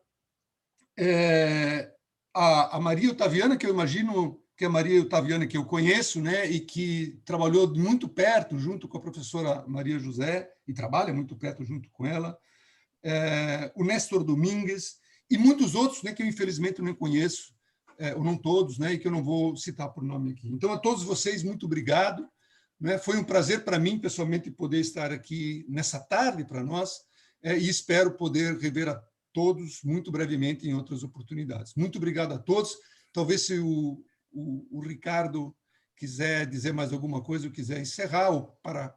A Maria Otaviana, que eu imagino que é a Maria Otaviana que eu conheço, né, e que trabalhou muito perto junto com a professora Maria José, e trabalha muito perto junto com ela, o Néstor Domingues, e muitos outros, né, que eu infelizmente não conheço, ou não todos, né, e que eu não vou citar por nome aqui. Então, a todos vocês, muito obrigado. Né, foi um prazer para mim, pessoalmente, poder estar aqui nessa tarde para nós, e espero poder rever a todos muito brevemente em outras oportunidades. Muito obrigado a todos. Talvez se o Ricardo quiser dizer mais alguma coisa, ou quiser encerrar, ou para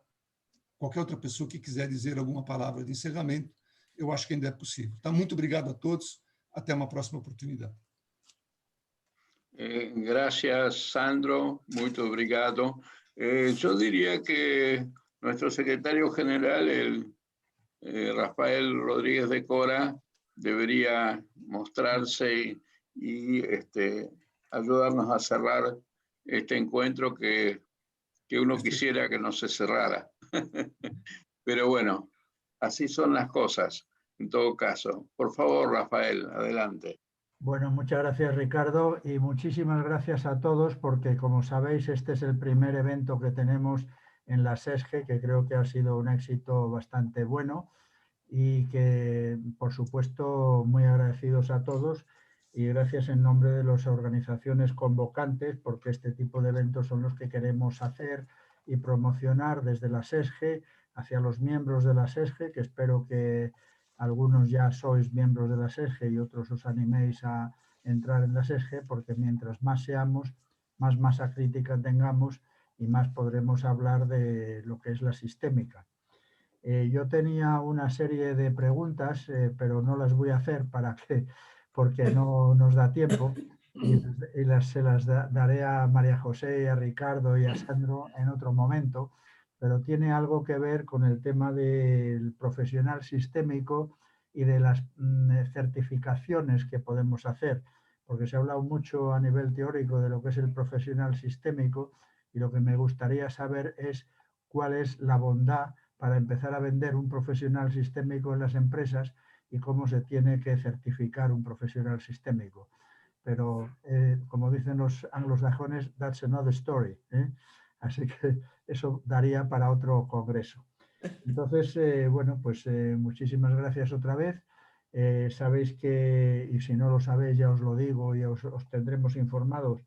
qualquer outra pessoa que quiser dizer alguma palavra de encerramento, eu acho que ainda é possível. Tá? Muito obrigado a todos. Até uma próxima oportunidade. Gracias, Sandro. Muito obrigado. Yo diría que nuestro secretario general, el Rafael Rodríguez de Cora, debería mostrarse y ayudarnos a cerrar este encuentro que uno quisiera que no se cerrara. Pero bueno, así son las cosas, en todo caso. Por favor, Rafael, adelante. Bueno, muchas gracias, Ricardo, y muchísimas gracias a todos, porque como sabéis, este es el primer evento que tenemos en la SESGE, que creo que ha sido un éxito bastante bueno, y que, por supuesto, muy agradecidos a todos, y gracias en nombre de las organizaciones convocantes, porque este tipo de eventos son los que queremos hacer y promocionar desde la SESGE hacia los miembros de la SESGE, que espero que algunos ya sois miembros de la SESGE y otros os animéis a entrar en la SESGE, porque mientras más seamos, más masa crítica tengamos y más podremos hablar de lo que es la sistémica. Yo tenía una serie de preguntas, pero no las voy a hacer porque no nos da tiempo, y se las daré a María José, a Ricardo y a Sandro en otro momento, pero tiene algo que ver con el tema del profesional sistémico y de las certificaciones que podemos hacer, porque se ha hablado mucho a nivel teórico de lo que es el profesional sistémico, y lo que me gustaría saber es cuál es la bondad para empezar a vender un profesional sistémico en las empresas y cómo se tiene que certificar un profesional sistémico. Pero, como dicen los anglosajones, that's another story, ¿eh? Así que eso daría para otro congreso. Entonces, bueno, pues muchísimas gracias otra vez. Sabéis que, y si no lo sabéis ya os lo digo y os tendremos informados,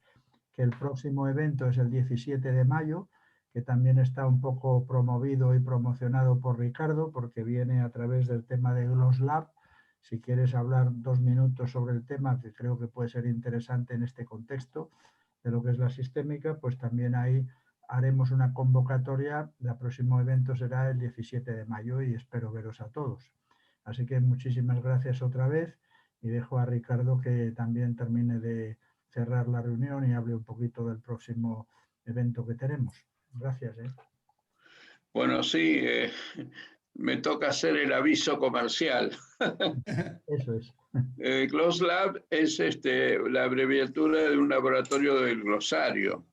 que el próximo evento es el 17 de mayo, que también está un poco promovido y promocionado por Ricardo, porque viene a través del tema de GLOSLab. Si quieres hablar 2 minutos sobre el tema, que creo que puede ser interesante en este contexto de lo que es la sistémica, pues también ahí haremos una convocatoria. El próximo evento será el 17 de mayo y espero veros a todos. Así que muchísimas gracias otra vez, y dejo a Ricardo que también termine de cerrar la reunión y hable un poquito del próximo evento que tenemos. Gracias. Bueno, sí, me toca hacer el aviso comercial. Eso es. GLOSLab es la abreviatura de un laboratorio del glosario.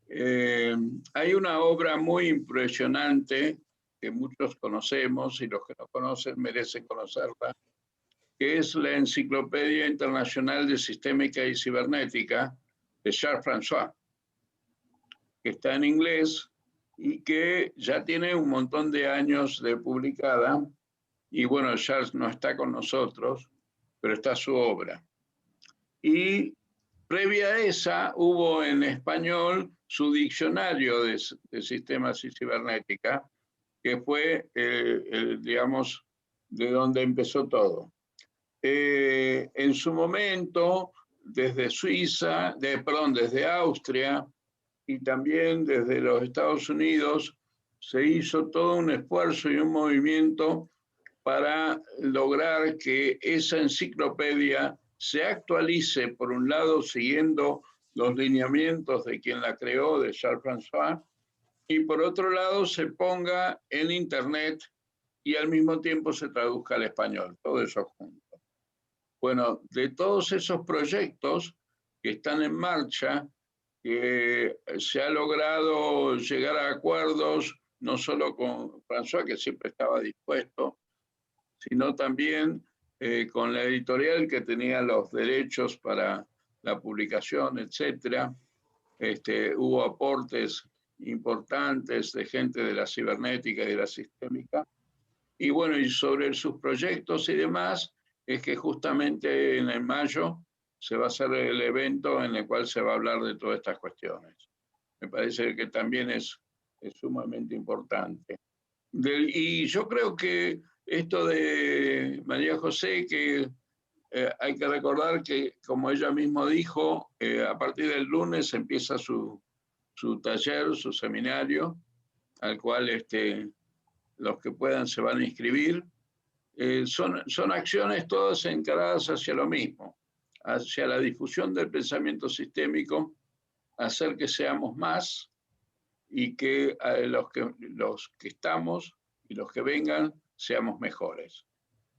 Hay una obra muy impresionante que muchos conocemos, y los que no conocen merecen conocerla, que es la Enciclopedia Internacional de Sistémica y Cibernética de Charles François. que está en inglés y que ya tiene un montón de años de publicada. Y bueno, Charles no está con nosotros, pero está su obra. Y previa a esa, hubo en español su diccionario de sistemas y cibernética, que fue, digamos, de donde empezó todo. En su momento, desde Suiza, desde Austria y también desde los Estados Unidos, se hizo todo un esfuerzo y un movimiento para lograr que esa enciclopedia se actualice, por un lado, siguiendo los lineamientos de quien la creó, de Charles François, y por otro lado, se ponga en Internet y al mismo tiempo se traduzca al español, todo eso junto. Bueno, de todos esos proyectos que están en marcha, que se ha logrado llegar a acuerdos, no solo con François, que siempre estaba dispuesto, sino también con la editorial que tenía los derechos para la publicación, etc. Hubo aportes importantes de gente de la cibernética y de la sistémica. Y bueno, y sobre sus proyectos y demás, es que justamente en mayo se va a hacer el evento en el cual se va a hablar de todas estas cuestiones. Me parece que también es sumamente importante. Y yo creo que esto de María José, que hay que recordar que, como ella misma dijo, a partir del lunes empieza su taller, su seminario, al cual los que puedan se van a inscribir. Son acciones todas encaradas hacia lo mismo, hacia la difusión del pensamiento sistémico, hacer que seamos más y que los que estamos y los que vengan seamos mejores.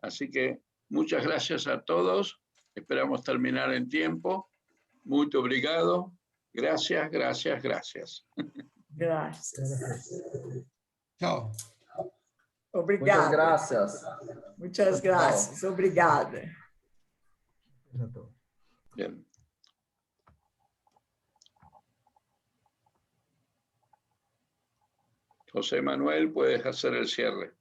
Así que muchas gracias a todos. Esperamos terminar en tiempo. Muy obrigado. Gracias, gracias, gracias. Gracias. Chao. Obrigada. Muchas gracias. Muchas gracias. Obrigada. Gracias a todos. Bien. José Manuel, puedes hacer el cierre.